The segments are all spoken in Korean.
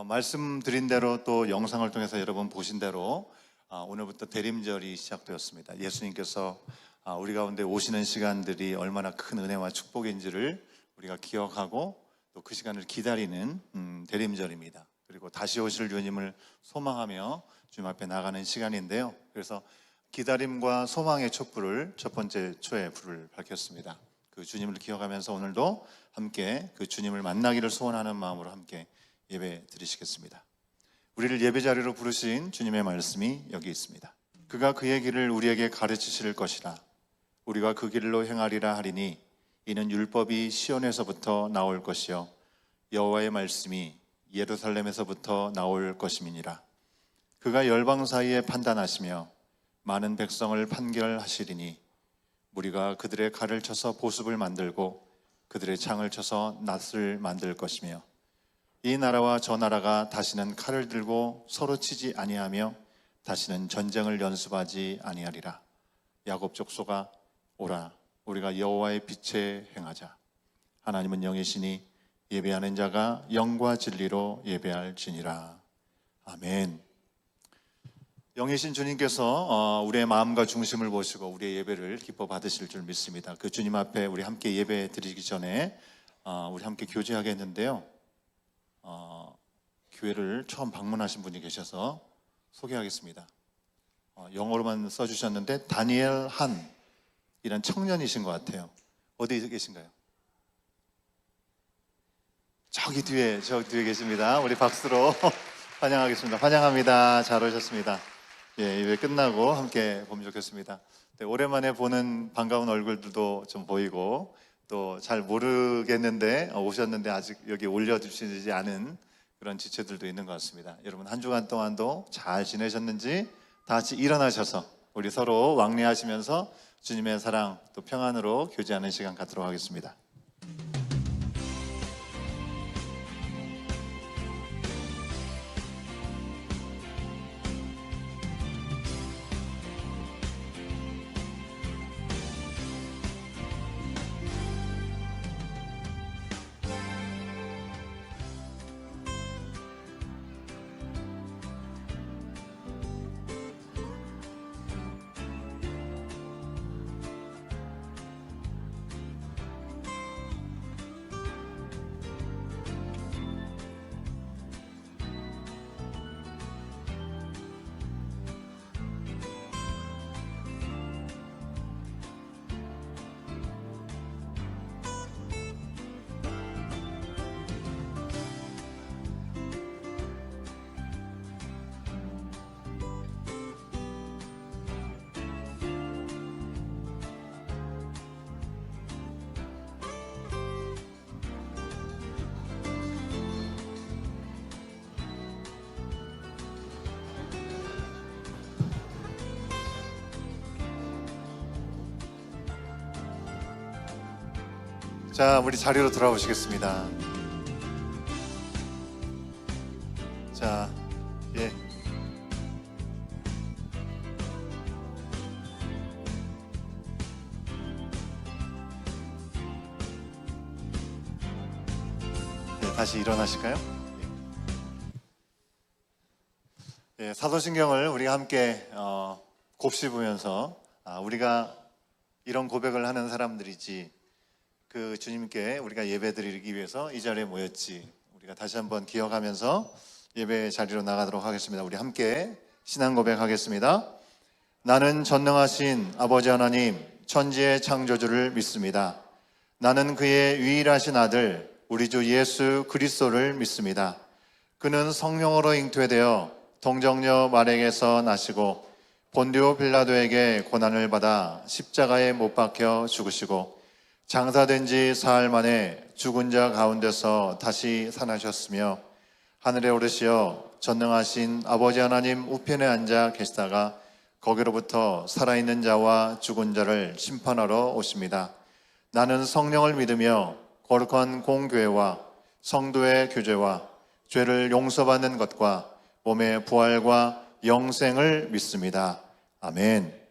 말씀드린 대로 또 영상을 통해서 여러분 보신 대로 오늘부터 대림절이 시작되었습니다. 예수님께서 우리 가운데 오시는 시간들이 얼마나 큰 은혜와 축복인지를 우리가 기억하고 또 그 시간을 기다리는 대림절입니다. 그리고 다시 오실 주님을 소망하며 주님 앞에 나가는 시간인데요. 그래서 기다림과 소망의 촛불을 첫 번째 초에 불을 밝혔습니다. 그 주님을 기억하면서 오늘도 함께 그 주님을 만나기를 소원하는 마음으로 함께 예배 드리시겠습니다. 우리를 예배 자리로 부르신 주님의 말씀이 여기 있습니다. 그가 그의 길을 우리에게 가르치실 것이라. 우리가 그 길로 행하리라 하리니 이는 율법이 시온에서부터 나올 것이요 여호와의 말씀이 예루살렘에서부터 나올 것임이니라. 그가 열방 사이에 판단하시며 많은 백성을 판결하시리니 무리가 그들의 칼을 쳐서 보습을 만들고 그들의 창을 쳐서 낫을 만들 것이며 이 나라와 저 나라가 다시는 칼을 들고 서로 치지 아니하며 다시는 전쟁을 연습하지 아니하리라. 야곱 족속아 오라, 우리가 여호와의 빛에 행하자. 하나님은 영이시니 예배하는 자가 영과 진리로 예배할지니라. 아멘. 영이신 주님께서 우리의 마음과 중심을 보시고 우리의 예배를 기뻐 받으실 줄 믿습니다. 그 주님 앞에 우리 함께 예배 드리기 전에 우리 함께 교제하겠는데요. 교회를 처음 방문하신 분이 계셔서 소개하겠습니다. 영어로만 써주셨는데 다니엘 한 이런 청년이신 것 같아요. 어디 계신가요? 저기 뒤에 계십니다. 우리 박수로 환영하겠습니다. 환영합니다. 잘 오셨습니다. 예, 예배 끝나고 함께 보면 좋겠습니다. 네, 오랜만에 보는 반가운 얼굴들도 좀 보이고 또 잘 모르겠는데 오셨는데 아직 여기 올려주시지 않은 그런 지체들도 있는 것 같습니다. 여러분 한 주간 동안도 잘 지내셨는지 다 같이 일어나셔서 우리 서로 왕래하시면서 주님의 사랑 또 평안으로 교제하는 시간 갖도록 하겠습니다. 자, 우리 자리로 돌아오시겠습니다. 자, 예. 네, 다시 일어나실까요? 예, 사도신경을 우리가 함께 곱씹으면서 우리가 이런 고백을 하는 사람들이지 그 주님께 우리가 예배드리기 위해서 이 자리에 모였지 우리가 다시 한번 기억하면서 예배 자리로 나가도록 하겠습니다. 우리 함께 신앙 고백하겠습니다. 나는 전능하신 아버지 하나님 천지의 창조주를 믿습니다. 나는 그의 유일하신 아들 우리 주 예수 그리스도를 믿습니다. 그는 성령으로 잉태되어 동정녀 마리아에게서 나시고 본디오 빌라도에게 고난을 받아 십자가에 못 박혀 죽으시고 장사된 지 사흘 만에 죽은 자 가운데서 다시 살아나셨으며 하늘에 오르시어 전능하신 아버지 하나님 우편에 앉아 계시다가 거기로부터 살아있는 자와 죽은 자를 심판하러 오십니다. 나는 성령을 믿으며 거룩한 공교회와 성도의 교제와 죄를 용서받는 것과 몸의 부활과 영생을 믿습니다. 아멘.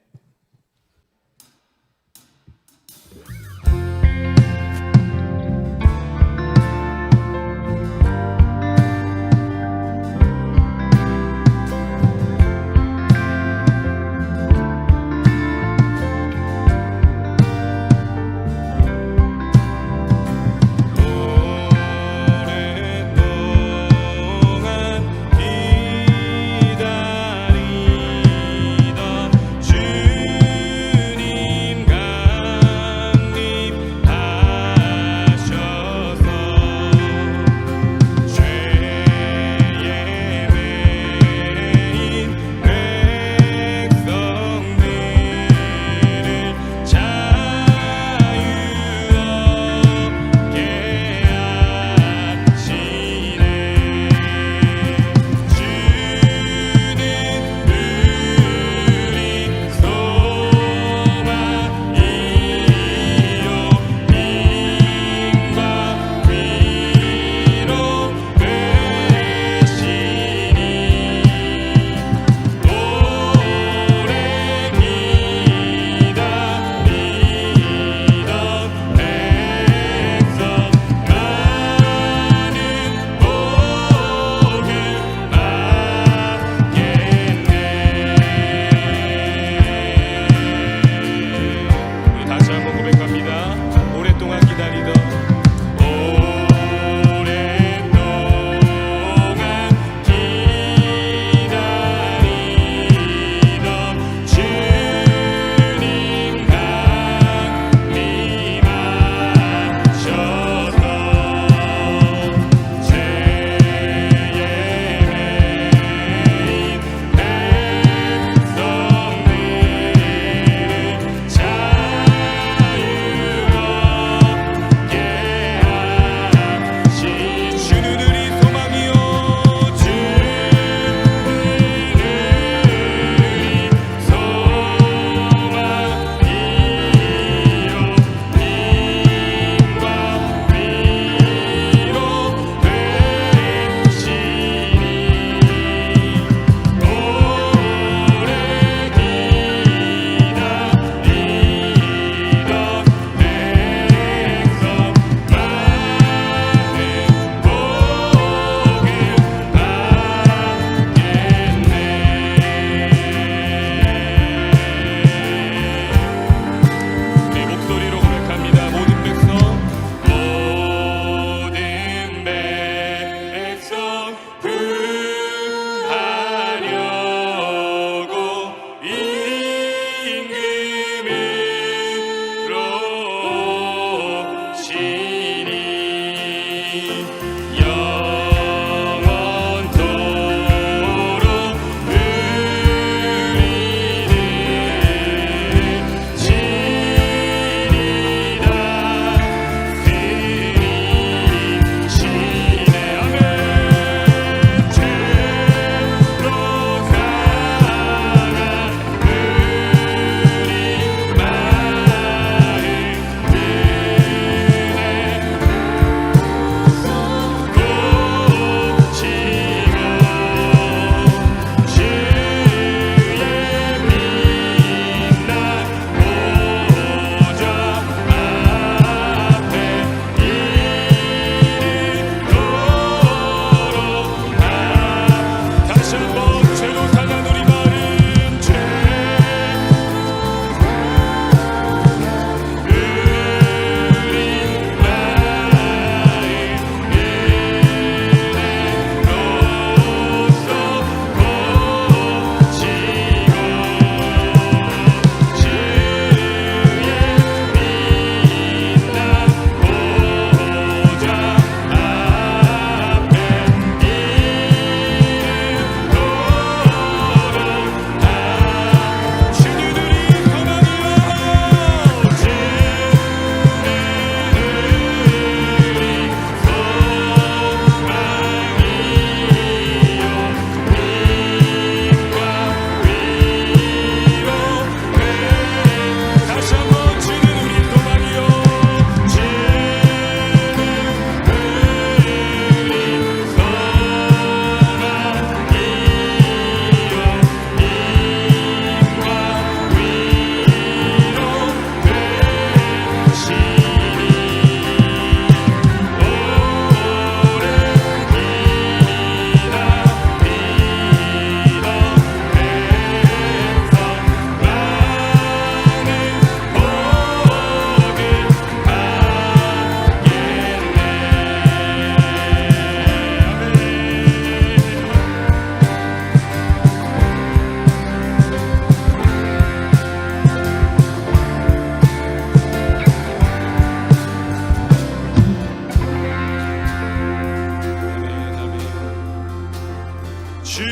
주는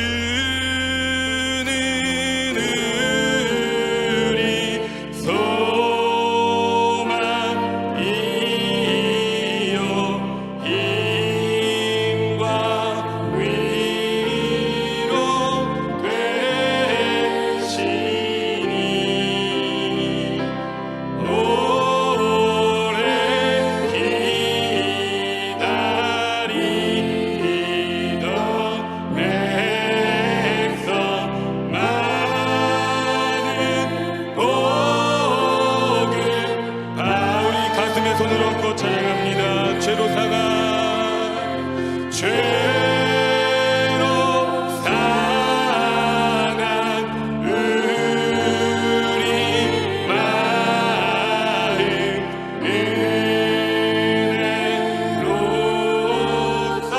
우리 소망이요 힘과 위로 되시니 오래 기다리던 백성 많은 복을 우리 가슴에 손을 얹고 찬양합니다. 죄로 사가 죄로 상한 우리 마음 은혜로서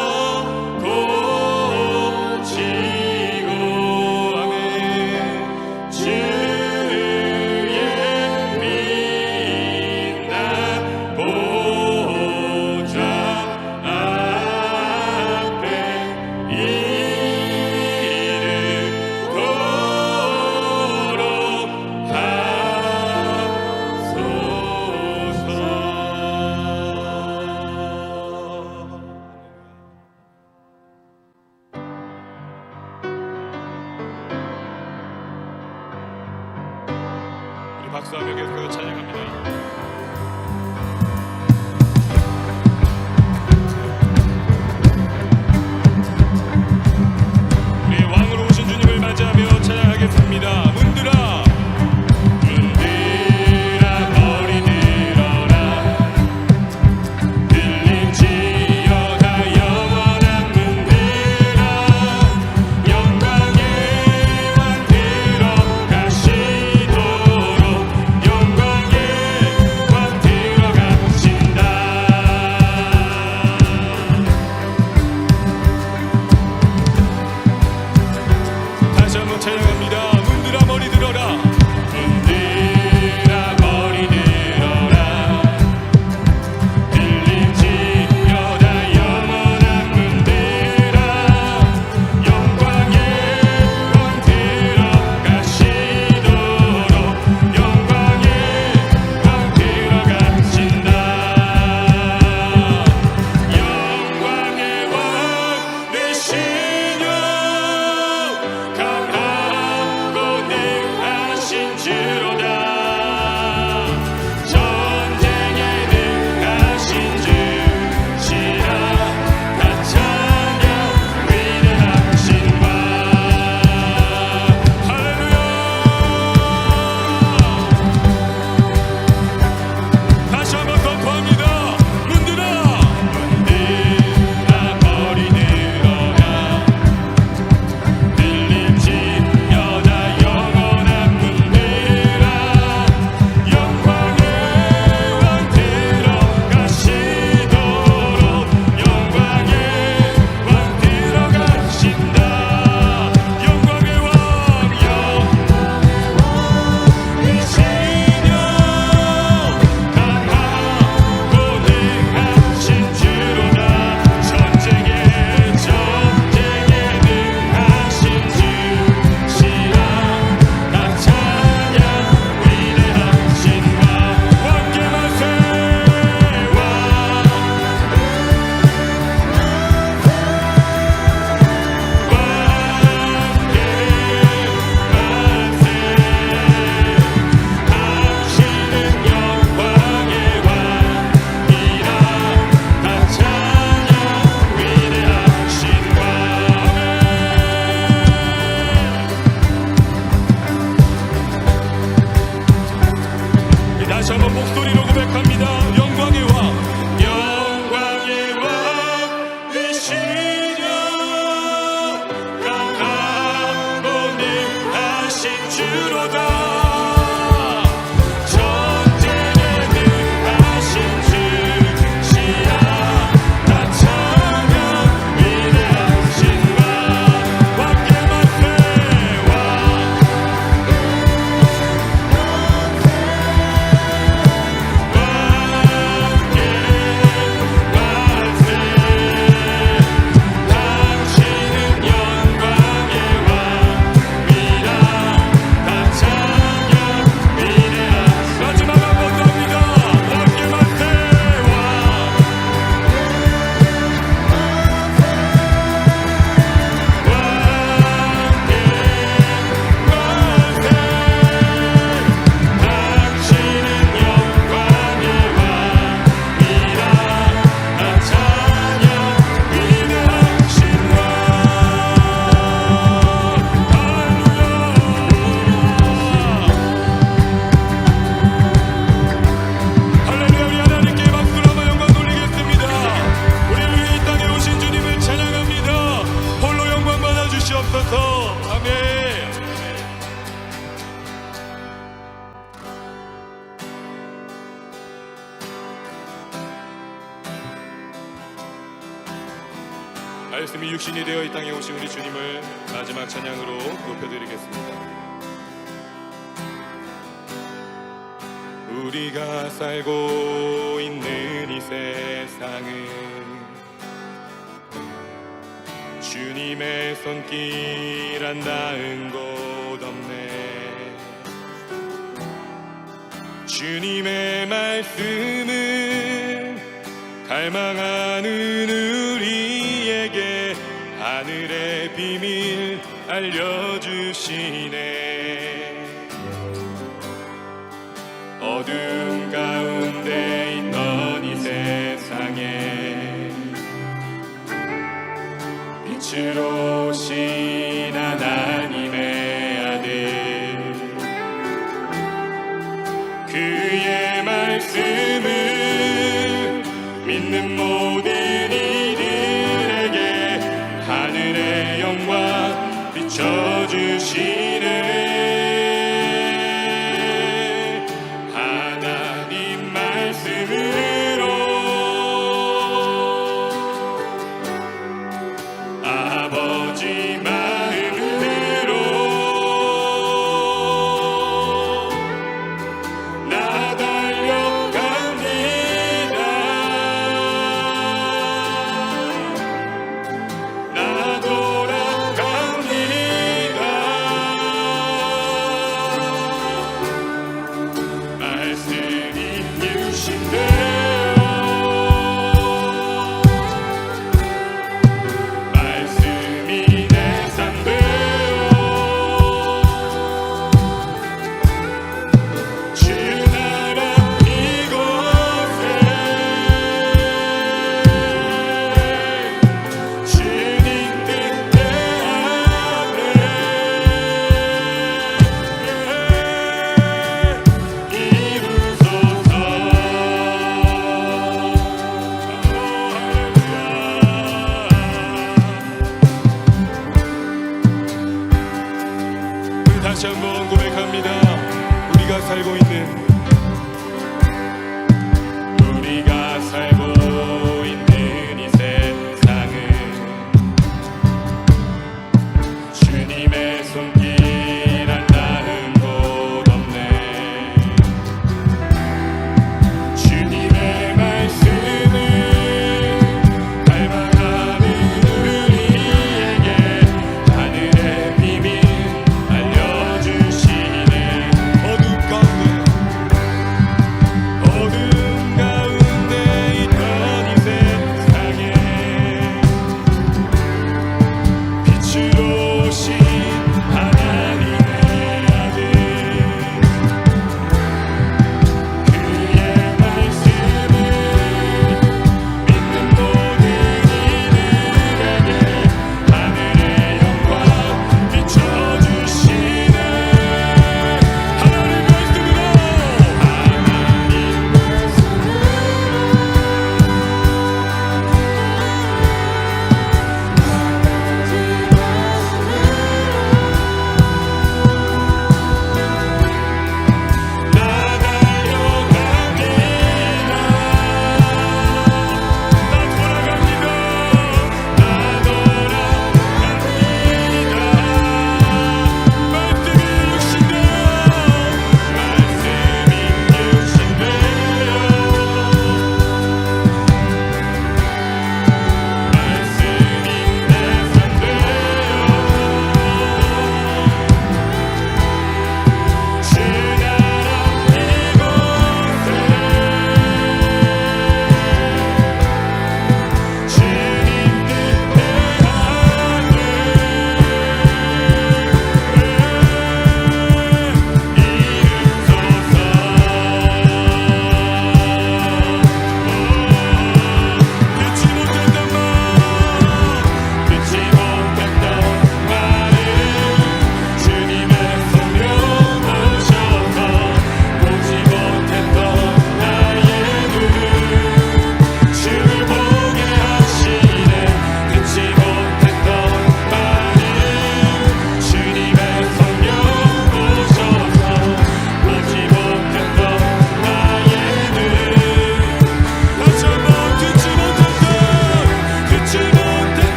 고치고 아멘. 주의 빛난 보좌 앞에 이르도록 하소서. 우리 박수하며 계속해서 찬양합니다. 우리 왕으로 오신 주님을 맞이하며 찬양하겠습니다. 문들아 문들아 머리 들어라 들림지어다 영원한 문들아 영광의 왕 들어가시도록 영광의 말씀이 육신이 되어 이 땅에 오신 우리 주님을 마지막 찬양으로 높여드리겠습니다. 우리가 살고 있는 이 세상은 주님의 손길 안 닿은 곳 없네. 주님의 말씀은 갈망하는 우리에게 하늘의 비밀 알려주시네. 어둠 가운데 있던 이 세상에 빛으로 오신 하나님의 아들, 그의 말씀을 믿는 모든 이들에게 하늘의 영광 비춰주시네. 하나님 말씀으로 아버지 마음으로 나 달려갑니다. 나 돌아갑니다. 말씀이 유신되어 말씀이 내 삶 되어 주 나라 이곳에 주님 뜻대 앞에 이루소서. 다시 한번 고백합니다. 우리가 살고 있는 이 세상은 주님의 손길 안 닿은 곳 없네. 주님의 말씀을 갈망하는 우리에게 하늘의 비밀 알려주시네. 어둠 가운데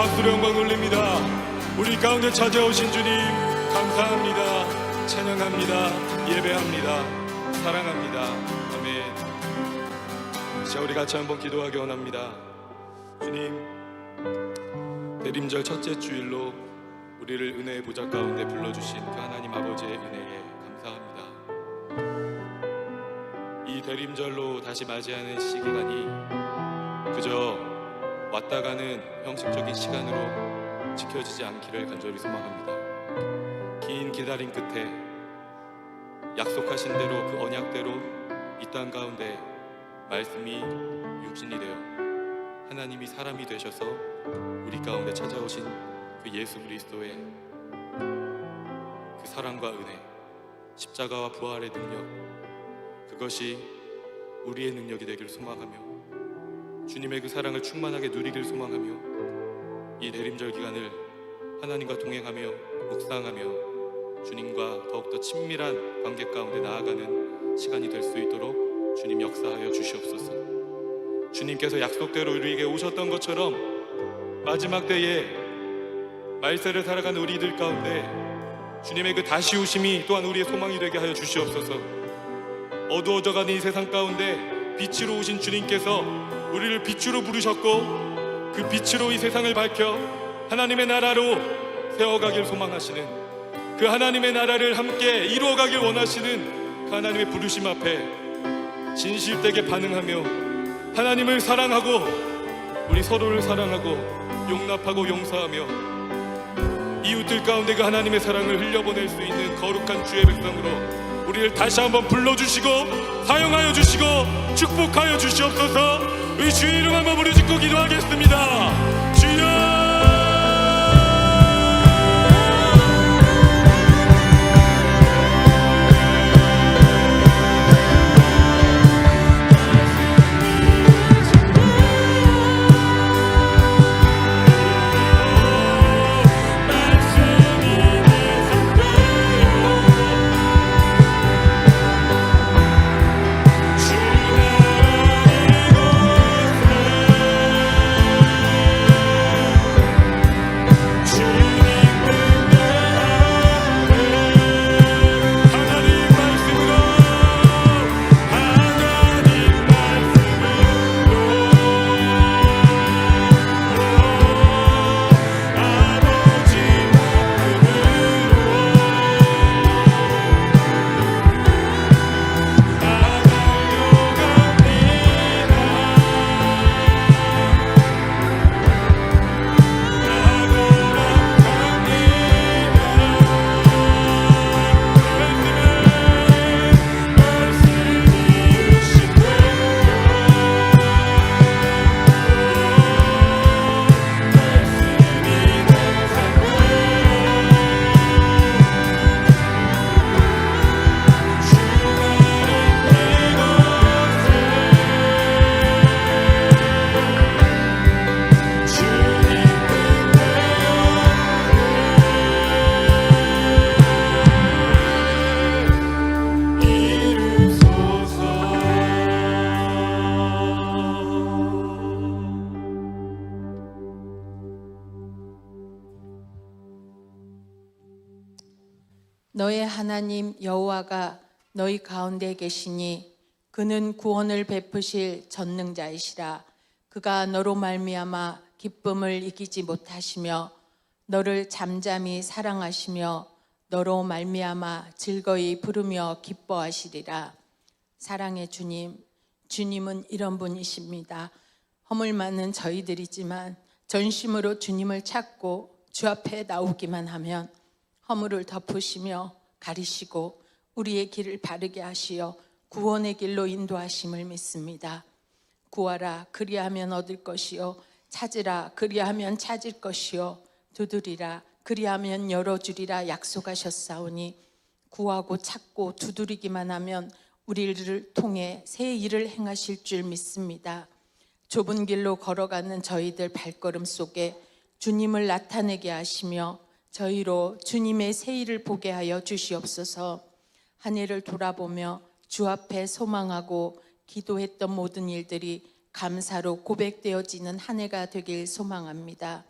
박수로 영광 올립니다. 우리 가운데 찾아오신 주님 감사합니다. 찬양합니다. 예배합니다. 사랑합니다. 아멘. 자, 우리 같이 한번 기도하기 원합니다. 주님, 대림절 첫째 주일로 우리를 은혜의 보좌 가운데 불러주신 그 하나님 아버지의 은혜에 감사합니다. 이 대림절로 다시 맞이하는 시기간이 그저 왔다 가는 형식적인 시간으로 지켜지지 않기를 간절히 소망합니다. 긴 기다림 끝에 약속하신 대로 그 언약대로 이 땅 가운데 말씀이 육신이 되어 하나님이 사람이 되셔서 우리 가운데 찾아오신 그 예수 그리스도의 그 사랑과 은혜, 십자가와 부활의 능력, 그것이 우리의 능력이 되기를 소망하며 주님의 그 사랑을 충만하게 누리기를 소망하며 이 대림절 기간을 하나님과 동행하며 묵상하며 주님과 더욱더 친밀한 관계 가운데 나아가는 시간이 될 수 있도록 주님 역사하여 주시옵소서. 주님께서 약속대로 우리에게 오셨던 것처럼 마지막 때에 말세를 살아가는 우리들 가운데 주님의 그 다시 오심이 또한 우리의 소망이 되게 하여 주시옵소서. 어두워져가는 이 세상 가운데 빛으로 오신 주님께서 우리를 빛으로 부르셨고 그 빛으로 이 세상을 밝혀 하나님의 나라로 세워가길 소망하시는 그 하나님의 나라를 함께 이루어가길 원하시는 그 하나님의 부르심 앞에 진실되게 반응하며 하나님을 사랑하고 우리 서로를 사랑하고 용납하고 용서하며 이웃들 가운데 그 하나님의 사랑을 흘려보낼 수 있는 거룩한 주의 백성으로 우리를 다시 한번 불러주시고 사용하여 주시고 축복하여 주시옵소서. 우리 주의 이름 한번 부르짖고 기도하겠습니다. 주여, 너의 하나님 여호와가 너희 가운데 계시니 그는 구원을 베푸실 전능자이시라. 그가 너로 말미암아 기쁨을 이기지 못하시며 너를 잠잠히 사랑하시며 너로 말미암아 즐거이 부르며 기뻐하시리라. 사랑의 주님, 주님은 이런 분이십니다. 허물 많은 저희들이지만 전심으로 주님을 찾고 주 앞에 나오기만 하면 허물을 덮으시며 가리시고 우리의 길을 바르게 하시어 구원의 길로 인도하심을 믿습니다. 구하라 그리하면 얻을 것이요 찾으라 그리하면 찾을 것이요 두드리라 그리하면 열어주리라 약속하셨사오니 구하고 찾고 두드리기만 하면 우리를 통해 새 일을 행하실 줄 믿습니다. 좁은 길로 걸어가는 저희들 발걸음 속에 주님을 나타내게 하시며 저희로 주님의 새 일을 보게 하여 주시옵소서. 한 해를 돌아보며 주 앞에 소망하고 기도했던 모든 일들이 감사로 고백되어지는 한 해가 되길 소망합니다.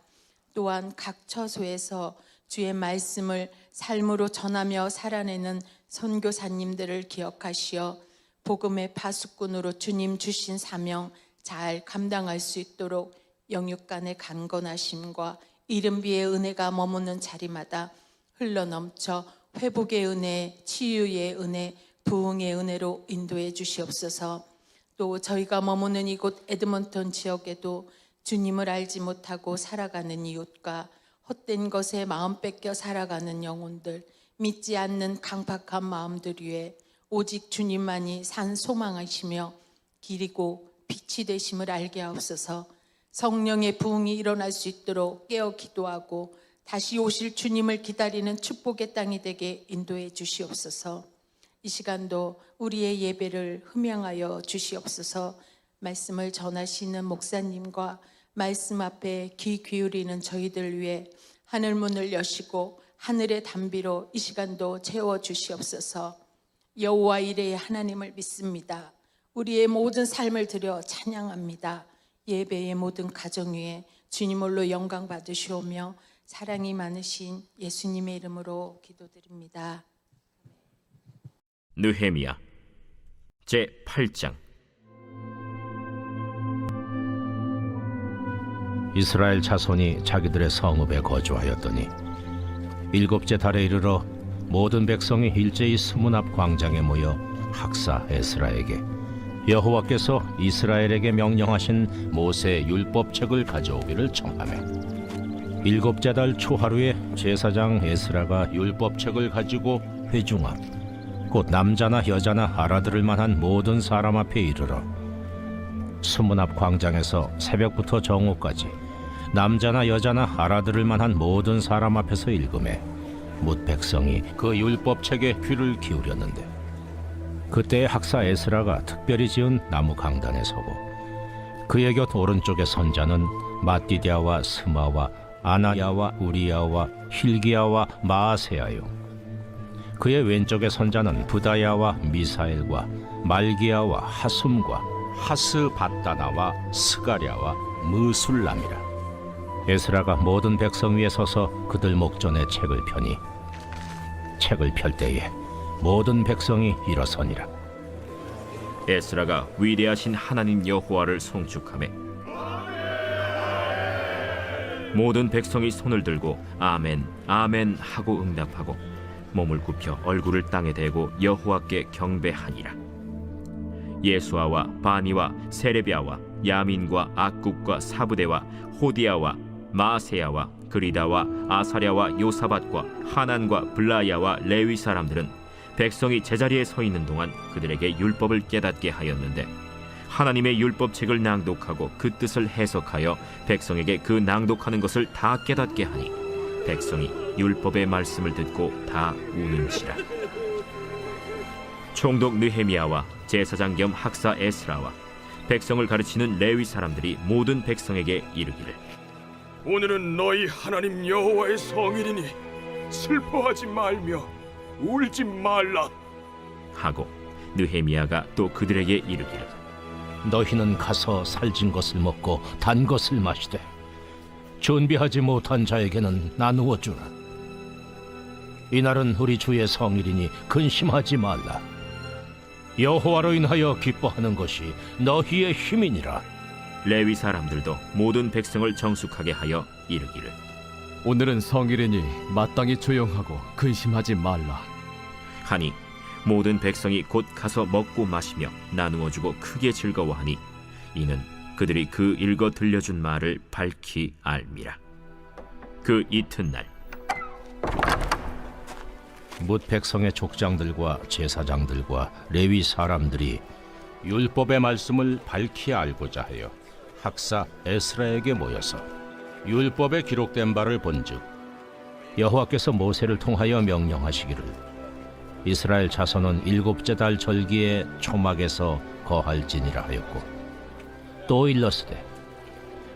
또한 각 처소에서 주의 말씀을 삶으로 전하며 살아내는 선교사님들을 기억하시어 복음의 파수꾼으로 주님 주신 사명 잘 감당할 수 있도록 영육간의 강건하심과 이른비의 은혜가 머무는 자리마다 흘러넘쳐 회복의 은혜, 치유의 은혜, 부흥의 은혜로 인도해 주시옵소서. 또 저희가 머무는 이곳 에드먼턴 지역에도 주님을 알지 못하고 살아가는 이웃과 헛된 것에 마음 뺏겨 살아가는 영혼들, 믿지 않는 강팍한 마음들 위해 오직 주님만이 산 소망하시며 길이고 빛이 되심을 알게 하옵소서. 성령의 부흥이 일어날 수 있도록 깨어 기도하고 다시 오실 주님을 기다리는 축복의 땅이 되게 인도해 주시옵소서. 이 시간도 우리의 예배를 흠양하여 주시옵소서. 말씀을 전하시는 목사님과 말씀 앞에 귀 기울이는 저희들 위해 하늘 문을 여시고 하늘의 담비로 이 시간도 채워 주시옵소서. 여호와 이레의 하나님을 믿습니다. 우리의 모든 삶을 드려 찬양합니다. 예배의 모든 가정 위에 주님 홀로 영광 받으시오며 사랑이 많으신 예수님의 이름으로 기도드립니다. 느헤미야 제8장. 이스라엘 자손이 자기들의 성읍에 거주하였더니 일곱째 달에 이르러 모든 백성이 일제히 수문 앞 광장에 모여 학사 에스라에게 여호와께서 이스라엘에게 명령하신 모세 율법책을 가져오기를 청하매 일곱째 달 초하루에 제사장 에스라가 율법책을 가지고 회중 앞 곧 남자나 여자나 알아들을 만한 모든 사람 앞에 이르러 수문 앞 광장에서 새벽부터 정오까지 남자나 여자나 알아들을 만한 모든 사람 앞에서 읽음에 뭇 백성이 그 율법책에 귀를 기울였는데 그때 학사 에스라가 특별히 지은 나무 강단에 서고 그의 곁 오른쪽에 선자는 마띠디아와 스마와 아나야와 우리야와 힐기야와 마아세야요 그의 왼쪽에 선자는 부다야와 미사엘과 말기야와 하숨과 하스바다나와 스가랴와 무술람이라. 에스라가 모든 백성 위에 서서 그들 목전에 책을 펴니 책을 펼 때에 모든 백성이 일어서니라. 에스라가 위대하신 하나님 여호와를 송축하매 모든 백성이 손을 들고 아멘 아멘 하고 응답하고 몸을 굽혀 얼굴을 땅에 대고 여호와께 경배하니라. 예수아와 바니와 세레비아와 야민과 악굽과 사부대와 호디아와 마세야와 그리다와 아사랴와 요사밧과 하난과 블라야와 레위 사람들은 백성이 제자리에 서 있는 동안 그들에게 율법을 깨닫게 하였는데 하나님의 율법책을 낭독하고 그 뜻을 해석하여 백성에게 그 낭독하는 것을 다 깨닫게 하니 백성이 율법의 말씀을 듣고 다 우는지라. 총독 느헤미야와 제사장 겸 학사 에스라와 백성을 가르치는 레위 사람들이 모든 백성에게 이르기를 오늘은 너희 하나님 여호와의 성일이니 슬퍼하지 말며 울지 말라 하고 느헤미야가 또 그들에게 이르기를 너희는 가서 살진 것을 먹고 단 것을 마시되 준비하지 못한 자에게는 나누어 주라. 이날은 우리 주의 성일이니 근심하지 말라. 여호와로 인하여 기뻐하는 것이 너희의 힘이니라. 레위 사람들도 모든 백성을 정숙하게 하여 이르기를 오늘은 성일이니 마땅히 조용하고 근심하지 말라 하니 모든 백성이 곧 가서 먹고 마시며 나누어 주고 크게 즐거워하니 이는 그들이 그 읽어 들려준 말을 밝히 알미라. 그 이튿날 뭇 백성의 족장들과 제사장들과 레위 사람들이 율법의 말씀을 밝히 알고자 하여 학사 에스라에게 모여서 율법에 기록된 바를 본즉 여호와께서 모세를 통하여 명령하시기를 이스라엘 자손은 일곱째 달 절기에 초막에서 거할지니라 하였고 또 일렀으되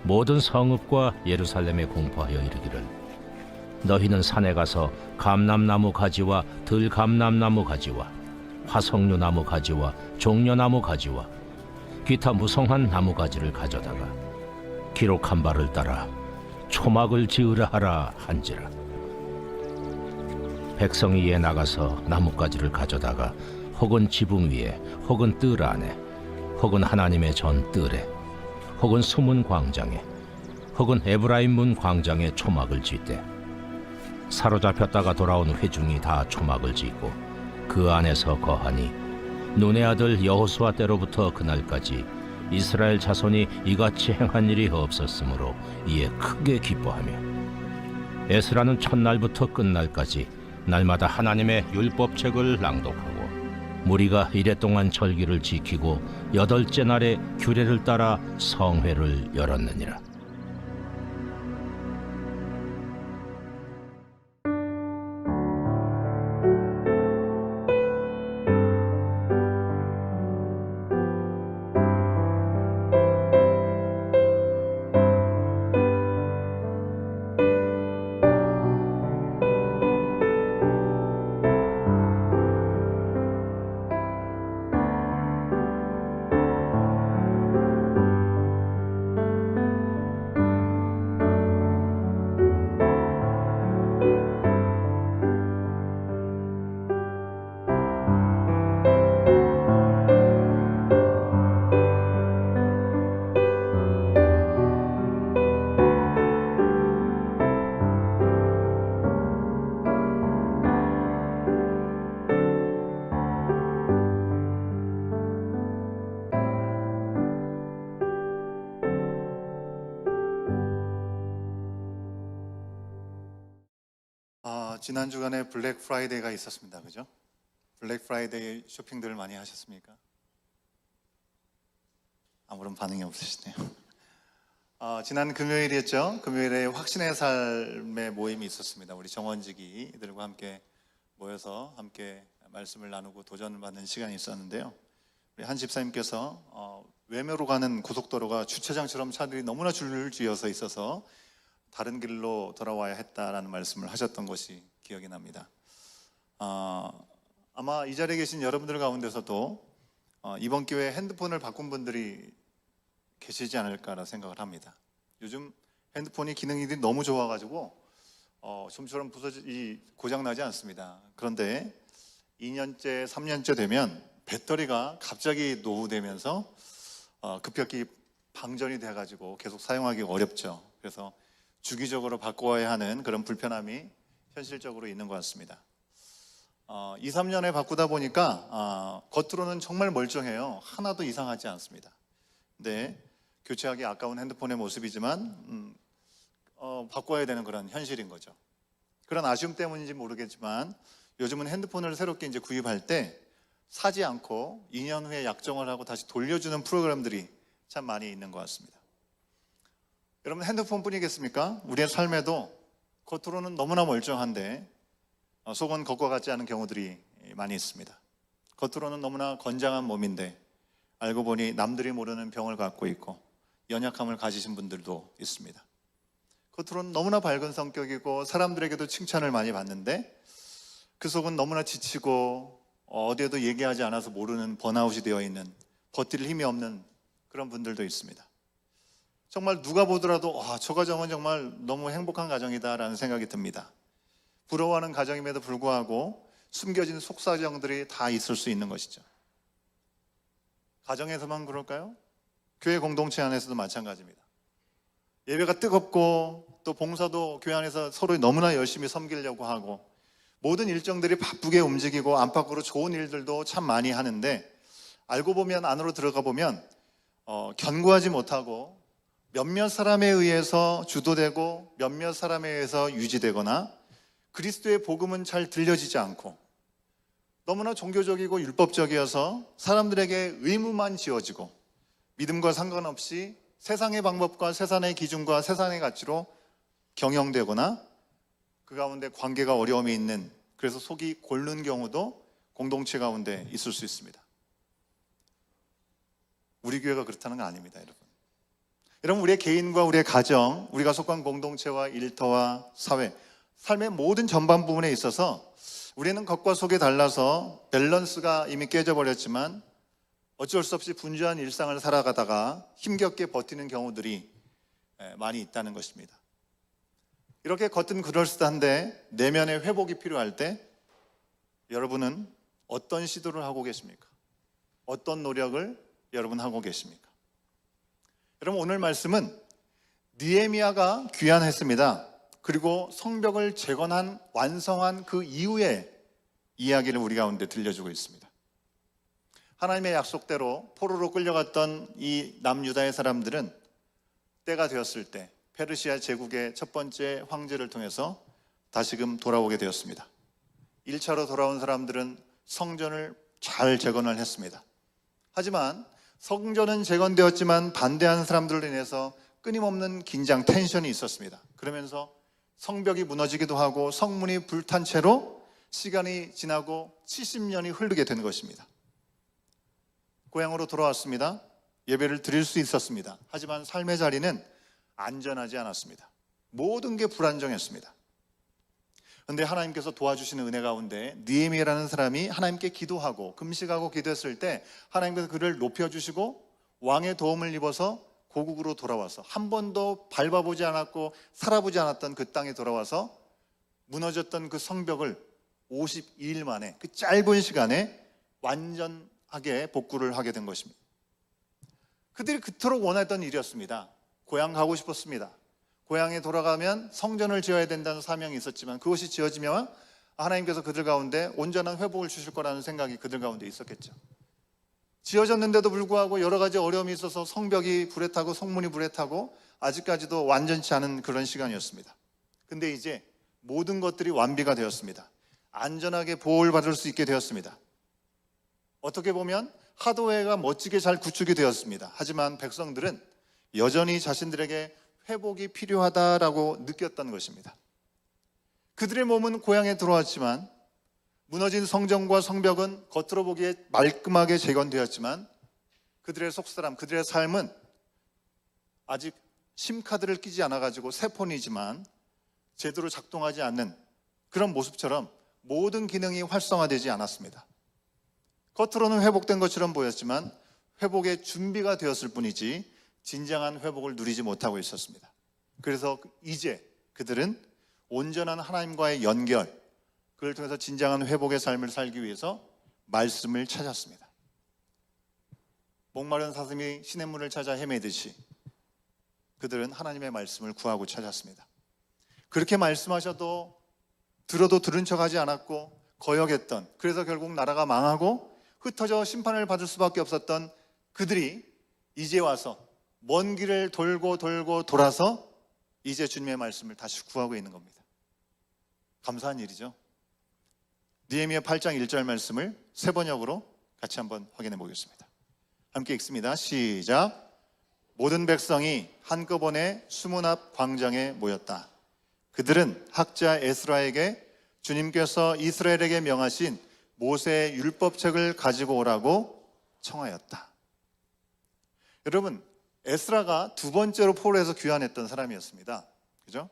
모든 성읍과 예루살렘에 공포하여 이르기를 너희는 산에 가서 감람나무 가지와 들감람나무 가지와 화석류나무 가지와 종려나무 가지와 기타 무성한 나무 가지를 가져다가 기록한 바를 따라 초막을 지으라 하라 한지라. 백성이 이에 나가서 나뭇가지를 가져다가 혹은 지붕 위에 혹은 뜰 안에 혹은 하나님의 전 뜰에 혹은 수문 광장에 혹은 에브라임 문 광장에 초막을 짓되 사로잡혔다가 돌아온 회중이 다 초막을 짓고 그 안에서 거하니 눈의 아들 여호수아 때로부터 그날까지 이스라엘 자손이 이같이 행한 일이 없었으므로 이에 크게 기뻐하며 에스라는 첫날부터 끝날까지 날마다 하나님의 율법책을 낭독하고 무리가 이레 동안 절기를 지키고 8째 날에 규례를 따라 성회를 열었느니라. 지난 주간에 블랙 프라이데이가 있었습니다. 그죠? 블랙 프라이데이 쇼핑들을 많이 하셨습니까? 아무런 반응이 없으시네요. 지난 금요일이었죠. 금요일에 확신의 삶의 모임이 있었습니다. 우리 정원지기들과 함께 모여서 함께 말씀을 나누고 도전을 받는 시간이 있었는데요. 우리 한 집사님께서 외면으로 가는 고속도로가 주차장처럼 차들이 너무나 줄을 지어서 있어서 다른 길로 돌아와야 했다라는 말씀을 하셨던 것이 기억이 납니다. 아마 이 자리에 계신 여러분들 가운데서도 이번 기회에 핸드폰을 바꾼 분들이 계시지 않을까라 생각을 합니다. 요즘 핸드폰이 기능이 너무 좋아가지고 좀처럼 고장나지 않습니다. 그런데 2년째, 3년째 되면 배터리가 갑자기 노후되면서 급격히 방전이 돼가지고 계속 사용하기가 어렵죠. 그래서 주기적으로 바꿔야 하는 그런 불편함이 현실적으로 있는 것 같습니다. 2, 3년에 바꾸다 보니까 겉으로는 정말 멀쩡해요. 하나도 이상하지 않습니다. 근데 교체하기 아까운 핸드폰의 모습이지만 바꿔야 되는 그런 현실인 거죠. 그런 아쉬움 때문인지 모르겠지만 요즘은 핸드폰을 새롭게 이제 구입할 때 사지 않고 2년 후에 약정을 하고 다시 돌려주는 프로그램들이 참 많이 있는 것 같습니다. 여러분, 핸드폰뿐이겠습니까? 우리의 삶에도 겉으로는 너무나 멀쩡한데 속은 겉과 같지 않은 경우들이 많이 있습니다. 겉으로는 너무나 건장한 몸인데 알고 보니 남들이 모르는 병을 갖고 있고 연약함을 가지신 분들도 있습니다. 겉으로는 너무나 밝은 성격이고 사람들에게도 칭찬을 많이 받는데 그 속은 너무나 지치고 어디에도 얘기하지 않아서 모르는 번아웃이 되어 있는, 버틸 힘이 없는 그런 분들도 있습니다. 정말 누가 보더라도 저 가정은 정말 너무 행복한 가정이다라는 생각이 듭니다. 부러워하는 가정임에도 불구하고 숨겨진 속사정들이 다 있을 수 있는 것이죠. 가정에서만 그럴까요? 교회 공동체 안에서도 마찬가지입니다. 예배가 뜨겁고 또 봉사도 교회 안에서 서로 너무나 열심히 섬기려고 하고 모든 일정들이 바쁘게 움직이고 안팎으로 좋은 일들도 참 많이 하는데 알고 보면 안으로 들어가 보면 견고하지 못하고 몇몇 사람에 의해서 주도되고 몇몇 사람에 의해서 유지되거나 그리스도의 복음은 잘 들려지지 않고 너무나 종교적이고 율법적이어서 사람들에게 의무만 지어지고 믿음과 상관없이 세상의 방법과 세상의 기준과 세상의 가치로 경영되거나 그 가운데 관계가 어려움이 있는, 그래서 속이 골른 경우도 공동체 가운데 있을 수 있습니다. 우리 교회가 그렇다는 건 아닙니다, 여러분. 여러분, 우리의 개인과 우리의 가정, 우리가 속한 공동체와 일터와 사회, 삶의 모든 전반 부분에 있어서 우리는 겉과 속이 달라서 밸런스가 이미 깨져버렸지만 어쩔 수 없이 분주한 일상을 살아가다가 힘겹게 버티는 경우들이 많이 있다는 것입니다. 이렇게 겉은 그럴듯한데 내면의 회복이 필요할 때 여러분은 어떤 시도를 하고 계십니까? 어떤 노력을 여러분 하고 계십니까? 여러분, 오늘 말씀은 느헤미야가 귀환했습니다. 그리고 성벽을 재건한 완성한 그 이후의 이야기를 우리 가운데 들려주고 있습니다. 하나님의 약속대로 포로로 끌려갔던 이 남유다의 사람들은 때가 되었을 때 페르시아 제국의 첫 번째 황제를 통해서 다시금 돌아오게 되었습니다. 1차로 돌아온 사람들은 성전을 잘 재건을 했습니다. 하지만 성전은 재건되었지만 반대하는 사람들로 인해서 끊임없는 긴장, 텐션이 있었습니다. 그러면서 성벽이 무너지기도 하고 성문이 불탄 채로 시간이 지나고 70년이 흐르게 된 것입니다. 고향으로 돌아왔습니다. 예배를 드릴 수 있었습니다. 하지만 삶의 자리는 안전하지 않았습니다. 모든 게 불안정했습니다. 그런데 하나님께서 도와주시는 은혜 가운데 느헤미야라는 사람이 하나님께 기도하고 금식하고 기도했을 때 하나님께서 그를 높여주시고 왕의 도움을 입어서 고국으로 돌아와서 한 번도 밟아보지 않았고 살아보지 않았던 그 땅에 돌아와서 무너졌던 그 성벽을 52일 만에 그 짧은 시간에 완전하게 복구를 하게 된 것입니다. 그들이 그토록 원했던 일이었습니다. 고향 가고 싶었습니다. 고향에 돌아가면 성전을 지어야 된다는 사명이 있었지만 그것이 지어지면 하나님께서 그들 가운데 온전한 회복을 주실 거라는 생각이 그들 가운데 있었겠죠. 지어졌는데도 불구하고 여러 가지 어려움이 있어서 성벽이 불에 타고 성문이 불에 타고 아직까지도 완전치 않은 그런 시간이었습니다. 근데 이제 모든 것들이 완비가 되었습니다. 안전하게 보호를 받을 수 있게 되었습니다. 어떻게 보면 하도회가 멋지게 잘 구축이 되었습니다. 하지만 백성들은 여전히 자신들에게 회복이 필요하다라고 느꼈던 것입니다. 그들의 몸은 고향에 들어왔지만 무너진 성전과 성벽은 겉으로 보기에 말끔하게 재건되었지만 그들의 속사람, 그들의 삶은 아직 심카드를 끼지 않아가지고 새 폰이지만 제대로 작동하지 않는 그런 모습처럼 모든 기능이 활성화되지 않았습니다. 겉으로는 회복된 것처럼 보였지만 회복의 준비가 되었을 뿐이지 진정한 회복을 누리지 못하고 있었습니다. 그래서 이제 그들은 온전한 하나님과의 연결, 그걸 통해서 진정한 회복의 삶을 살기 위해서 말씀을 찾았습니다. 목마른 사슴이 시냇물을 찾아 헤매듯이 그들은 하나님의 말씀을 구하고 찾았습니다. 그렇게 말씀하셔도 들어도 들은 척하지 않았고 거역했던, 그래서 결국 나라가 망하고 흩어져 심판을 받을 수밖에 없었던 그들이 이제 와서 먼 길을 돌고 돌아서 이제 주님의 말씀을 다시 구하고 있는 겁니다. 감사한 일이죠. 느헤미야 8장 1절 말씀을 세 번역으로 같이 한번 확인해 보겠습니다. 함께 읽습니다. 시작. 모든 백성이 한꺼번에 수문 앞 광장에 모였다. 그들은 학자 에스라에게 주님께서 이스라엘에게 명하신 모세의 율법책을 가지고 오라고 청하였다. 여러분, 에스라가 두 번째로 포로에서 귀환했던 사람이었습니다. 그죠?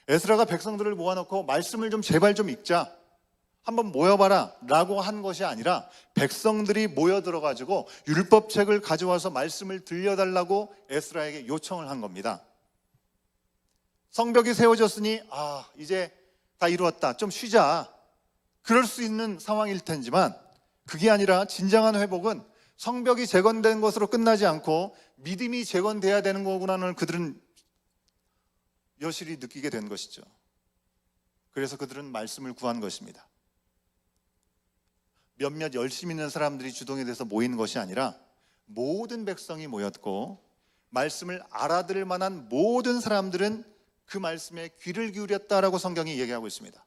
에스라가 백성들을 모아놓고 말씀을 좀 제발 좀 읽자, 한번 모여봐라 라고 한 것이 아니라 백성들이 모여들어가지고 율법책을 가져와서 말씀을 들려달라고 에스라에게 요청을 한 겁니다. 성벽이 세워졌으니 이제 다 이루었다, 좀 쉬자, 그럴 수 있는 상황일 텐지만 그게 아니라 진정한 회복은 성벽이 재건된 것으로 끝나지 않고 믿음이 재건돼야 되는 거구나를 그들은 여실히 느끼게 된 것이죠. 그래서 그들은 말씀을 구한 것입니다. 몇몇 열심 있는 사람들이 주동이 돼서 모인 것이 아니라 모든 백성이 모였고 말씀을 알아들을 만한 모든 사람들은 그 말씀에 귀를 기울였다라고 성경이 얘기하고 있습니다.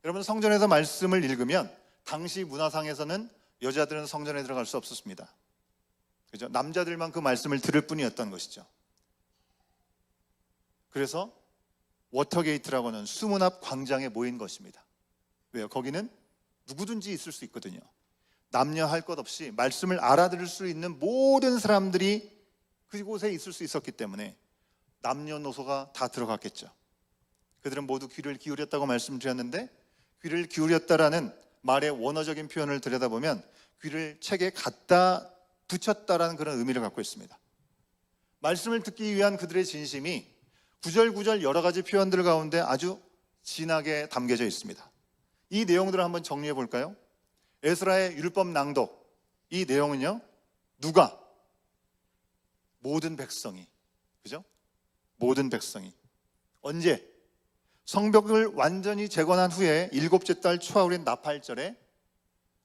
여러분, 성전에서 말씀을 읽으면 당시 문화상에서는 여자들은 성전에 들어갈 수 없었습니다. 그죠? 남자들만 그 말씀을 들을 뿐이었던 것이죠. 그래서 워터게이트라고 하는 수문 앞 광장에 모인 것입니다. 왜요? 거기는 누구든지 있을 수 있거든요. 남녀 할 것 없이 말씀을 알아들을 수 있는 모든 사람들이 그곳에 있을 수 있었기 때문에 남녀노소가 다 들어갔겠죠. 그들은 모두 귀를 기울였다고 말씀드렸는데, 귀를 기울였다라는 말의 원어적인 표현을 들여다보면 귀를 책에 갖다 붙였다라는 그런 의미를 갖고 있습니다. 말씀을 듣기 위한 그들의 진심이 구절구절 여러 가지 표현들 가운데 아주 진하게 담겨져 있습니다. 이 내용들을 한번 정리해 볼까요? 에스라의 율법 낭독, 이 내용은요, 누가? 모든 백성이, 그죠? 모든 백성이. 언제? 성벽을 완전히 재건한 후에 7째 달 초하루인 나팔절에,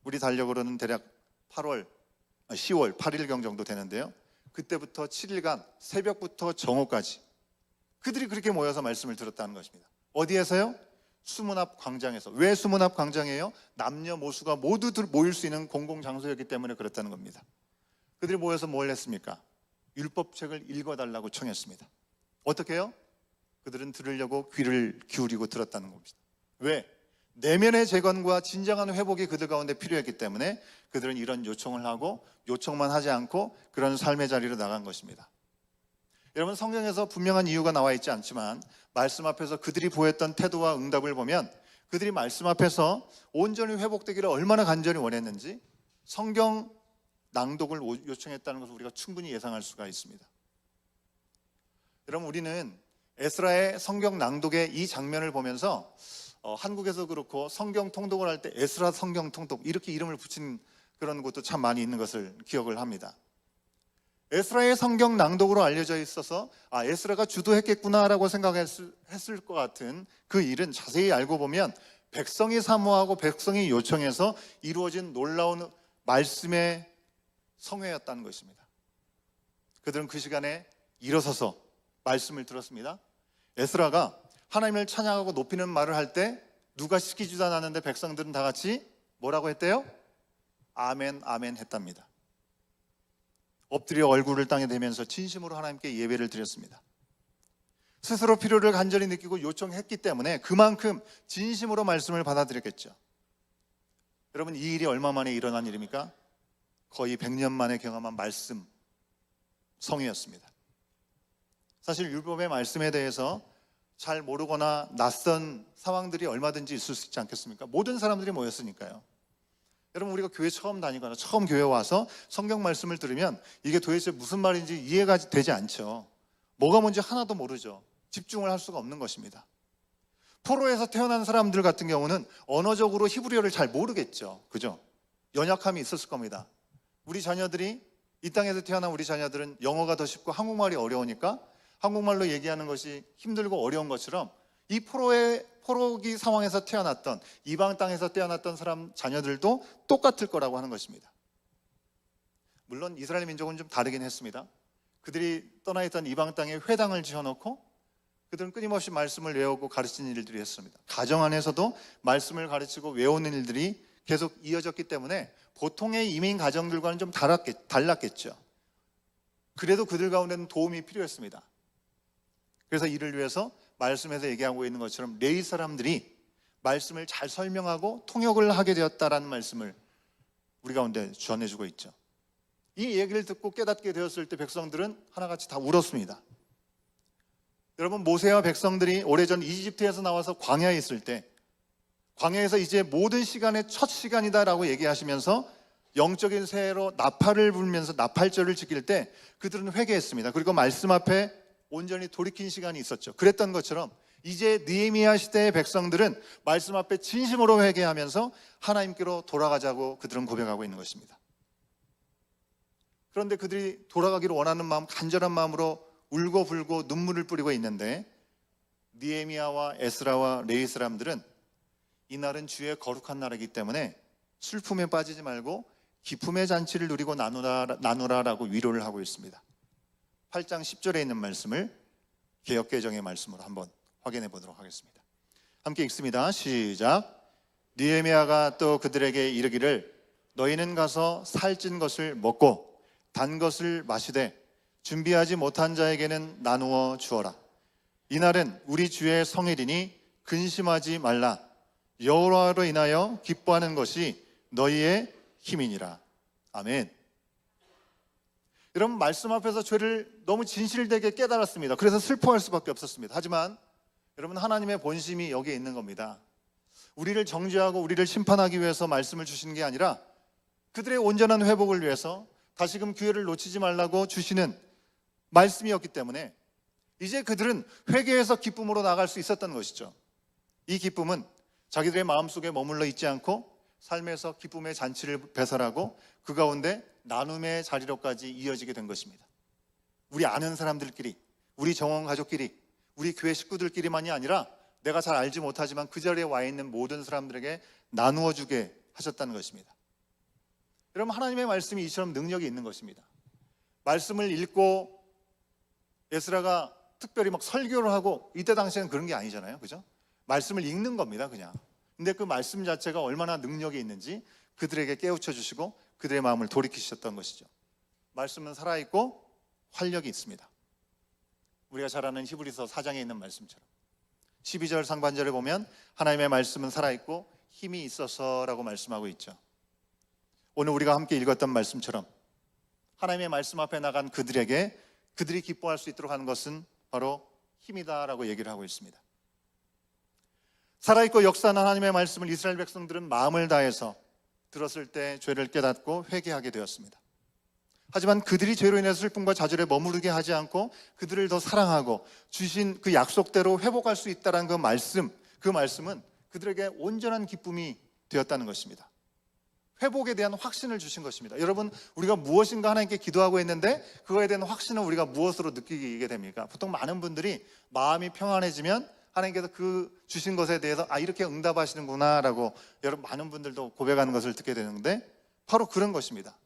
우리 달력으로는 대략 10월 8일경 정도 되는데요, 그때부터 7일간 새벽부터 정오까지 그들이 그렇게 모여서 말씀을 들었다는 것입니다. 어디에서요? 수문 앞 광장에서. 왜 수문 앞 광장이에요? 남녀모수가 모두 모일 수 있는 공공장소였기 때문에 그렇다는 겁니다. 그들이 모여서 뭘 했습니까? 율법책을 읽어달라고 청했습니다. 어떻게 해요? 그들은 들으려고 귀를 기울이고 들었다는 겁니다. 왜? 내면의 재건과 진정한 회복이 그들 가운데 필요했기 때문에 그들은 이런 요청을 하고, 요청만 하지 않고 그런 삶의 자리로 나간 것입니다. 여러분, 성경에서 분명한 이유가 나와 있지 않지만 말씀 앞에서 그들이 보였던 태도와 응답을 보면 그들이 말씀 앞에서 온전히 회복되기를 얼마나 간절히 원했는지 성경 낭독을 요청했다는 것을 우리가 충분히 예상할 수가 있습니다. 여러분, 우리는 에스라의 성경 낭독의 이 장면을 보면서 한국에서 그렇고 성경 통독을 할 때 에스라 성경 통독 이렇게 이름을 붙인 그런 곳도 참 많이 있는 것을 기억을 합니다. 에스라의 성경 낭독으로 알려져 있어서 에스라가 주도했겠구나라고 생각했을 것 같은 그 일은 자세히 알고 보면 백성이 사모하고 백성이 요청해서 이루어진 놀라운 말씀의 성회였다는 것입니다. 그들은 그 시간에 일어서서 말씀을 들었습니다. 에스라가 하나님을 찬양하고 높이는 말을 할 때 누가 시키지도 않았는데 백성들은 다 같이 뭐라고 했대요? 아멘, 아멘 했답니다. 엎드려 얼굴을 땅에 대면서 진심으로 하나님께 예배를 드렸습니다. 스스로 필요를 간절히 느끼고 요청했기 때문에 그만큼 진심으로 말씀을 받아들였겠죠. 여러분, 이 일이 얼마 만에 일어난 일입니까? 거의 100년 만에 경험한 말씀 성회였습니다. 사실 율법의 말씀에 대해서 잘 모르거나 낯선 상황들이 얼마든지 있을 수 있지 않겠습니까? 모든 사람들이 모였으니까요. 여러분, 우리가 교회 처음 다니거나 처음 교회 와서 성경 말씀을 들으면 이게 도대체 무슨 말인지 이해가 되지 않죠. 뭐가 뭔지 하나도 모르죠. 집중을 할 수가 없는 것입니다. 포로에서 태어난 사람들 같은 경우는 언어적으로 히브리어를 잘 모르겠죠. 그죠? 연약함이 있었을 겁니다. 우리 자녀들이, 이 땅에서 태어난 우리 자녀들은 영어가 더 쉽고 한국말이 어려우니까 한국말로 얘기하는 것이 힘들고 어려운 것처럼 이 포로기 상황에서 태어났던, 이방 땅에서 태어났던 사람 자녀들도 똑같을 거라고 하는 것입니다. 물론 이스라엘 민족은 좀 다르긴 했습니다. 그들이 떠나 있던 이방 땅에 회당을 지어놓고 그들은 끊임없이 말씀을 외우고 가르치는 일들이 했습니다. 가정 안에서도 말씀을 가르치고 외우는 일들이 계속 이어졌기 때문에 보통의 이민 가정들과는 좀 달랐겠죠. 그래도 그들 가운데는 도움이 필요했습니다. 그래서 이를 위해서 말씀에서 얘기하고 있는 것처럼 레위 사람들이 말씀을 잘 설명하고 통역을 하게 되었다라는 말씀을 우리 가운데 전해주고 있죠. 이 얘기를 듣고 깨닫게 되었을 때 백성들은 하나같이 다 울었습니다. 여러분, 모세와 백성들이 오래전 이집트에서 나와서 광야에 있을 때, 광야에서 이제 모든 시간의 첫 시간이다라고 얘기하시면서 영적인 새해로 나팔을 불면서 나팔절을 지킬 때 그들은 회개했습니다. 그리고 말씀 앞에 온전히 돌이킨 시간이 있었죠. 그랬던 것처럼 이제 느헤미야 시대의 백성들은 말씀 앞에 진심으로 회개하면서 하나님께로 돌아가자고 그들은 고백하고 있는 것입니다. 그런데 그들이 돌아가기를 원하는 마음, 간절한 마음으로 울고 불고 눈물을 뿌리고 있는데 느헤미야와 에스라와 레위 사람들은 이날은 주의 거룩한 날이기 때문에 슬픔에 빠지지 말고 기쁨의 잔치를 누리고 나누라라고 위로를 하고 있습니다. 8장 10절에 있는 말씀을 개역개정의 말씀으로 한번 확인해 보도록 하겠습니다. 함께 읽습니다. 시작. 느헤미야가 또 그들에게 이르기를 너희는 가서 살찐 것을 먹고 단 것을 마시되 준비하지 못한 자에게는 나누어 주어라. 이날은 우리 주의 성일이니 근심하지 말라. 여호와로 인하여 기뻐하는 것이 너희의 힘이니라. 아멘. 여러분, 말씀 앞에서 죄를 너무 진실되게 깨달았습니다. 그래서 슬퍼할 수밖에 없었습니다. 하지만 여러분, 하나님의 본심이 여기에 있는 겁니다. 우리를 정죄하고 우리를 심판하기 위해서 말씀을 주시는 게 아니라 그들의 온전한 회복을 위해서 다시금 기회를 놓치지 말라고 주시는 말씀이었기 때문에 이제 그들은 회개해서 기쁨으로 나갈 수 있었던 것이죠. 이 기쁨은 자기들의 마음속에 머물러 있지 않고 삶에서 기쁨의 잔치를 배설하고 그 가운데 나눔의 자리로까지 이어지게 된 것입니다. 우리 아는 사람들끼리, 우리 정원 가족끼리, 우리 교회 식구들끼리만이 아니라 내가 잘 알지 못하지만 그 자리에 와 있는 모든 사람들에게 나누어 주게 하셨다는 것입니다. 여러분, 하나님의 말씀이 이처럼 능력이 있는 것입니다. 말씀을 읽고 에스라가 특별히 막 설교를 하고, 이때 당시에는 그런 게 아니잖아요, 그죠? 말씀을 읽는 겁니다, 그냥. 근데 그 말씀 자체가 얼마나 능력이 있는지 그들에게 깨우쳐 주시고 그들의 마음을 돌이키셨던 것이죠. 말씀은 살아있고 활력이 있습니다. 우리가 잘 아는 히브리서 4장에 있는 말씀처럼 12절 상반절에 보면 하나님의 말씀은 살아있고 힘이 있어서라고 말씀하고 있죠. 오늘 우리가 함께 읽었던 말씀처럼 하나님의 말씀 앞에 나간 그들에게 그들이 기뻐할 수 있도록 하는 것은 바로 힘이다라고 얘기를 하고 있습니다. 살아있고 역사하는 하나님의 말씀을 이스라엘 백성들은 마음을 다해서 들었을 때 죄를 깨닫고 회개하게 되었습니다. 하지만 그들이 죄로 인해서 슬픔과 좌절에 머무르게 하지 않고 그들을 더 사랑하고 주신 그 약속대로 회복할 수 있다는 그 말씀은 그들에게 온전한 기쁨이 되었다는 것입니다. 회복에 대한 확신을 주신 것입니다. 여러분, 우리가 무엇인가 하나님께 기도하고 있는데 그거에 대한 확신을 우리가 무엇으로 느끼게 됩니까? 보통 많은 분들이 마음이 평안해지면 하나님께서 그 주신 것에 대해서 이렇게 응답하시는구나 라고 여러분 많은 분들도 고백하는 것을 듣게 되는데 바로 그런 것입니다.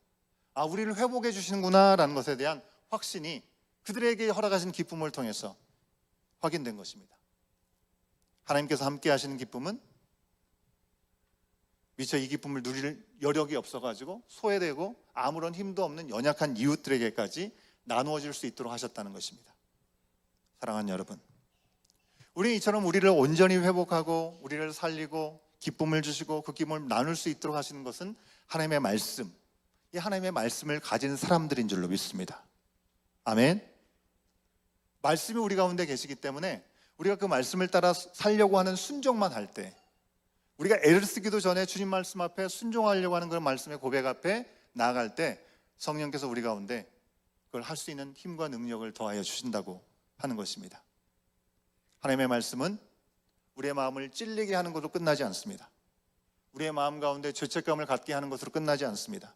우리를 회복해 주시는구나 라는 것에 대한 확신이 그들에게 허락하신 기쁨을 통해서 확인된 것입니다. 하나님께서 함께 하시는 기쁨은 미처 이 기쁨을 누릴 여력이 없어가지고 소외되고 아무런 힘도 없는 연약한 이웃들에게까지 나누어 줄 수 있도록 하셨다는 것입니다. 사랑하는 여러분, 우리 이처럼 우리를 온전히 회복하고 우리를 살리고 기쁨을 주시고 그 기쁨을 나눌 수 있도록 하시는 것은 하나님의 말씀, 이 하나님의 말씀을 가진 사람들인 줄로 믿습니다. 아멘. 말씀이 우리 가운데 계시기 때문에 우리가 그 말씀을 따라 살려고 하는 순종만 할 때, 우리가 애를 쓰기도 전에 주님 말씀 앞에 순종하려고 하는 그런 말씀의 고백 앞에 나아갈 때 성령께서 우리 가운데 그걸 할 수 있는 힘과 능력을 더하여 주신다고 하는 것입니다. 하나님의 말씀은 우리의 마음을 찔리게 하는 것으로 끝나지 않습니다. 우리의 마음 가운데 죄책감을 갖게 하는 것으로 끝나지 않습니다.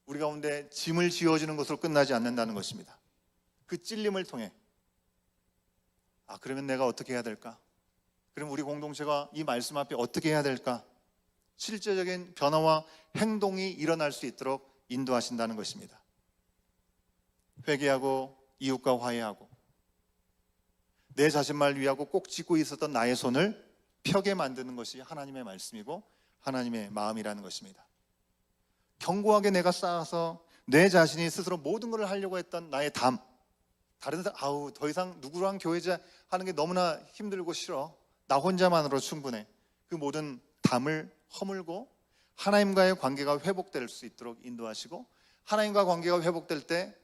우리 가운데 짐을 지어주는 것으로 끝나지 않는다는 것입니다. 그 찔림을 통해 그러면 내가 어떻게 해야 될까? 그럼 우리 공동체가 이 말씀 앞에 어떻게 해야 될까? 실제적인 변화와 행동이 일어날 수 있도록 인도하신다는 것입니다. 회개하고 이웃과 화해하고 내 자신만 위하고 꼭 쥐고 있었던 나의 손을 펴게 만드는 것이 하나님의 말씀이고 하나님의 마음이라는 것입니다. 견고하게 내가 쌓아서 내 자신이 스스로 모든 것을 하려고 했던 나의 담, 다른 사람 더 이상 누구랑 교회자 하는 게 너무나 힘들고 싫어, 나 혼자만으로 충분해, 그 모든 담을 허물고 하나님과의 관계가 회복될 수 있도록 인도하시고 하나님과 관계가 회복될 때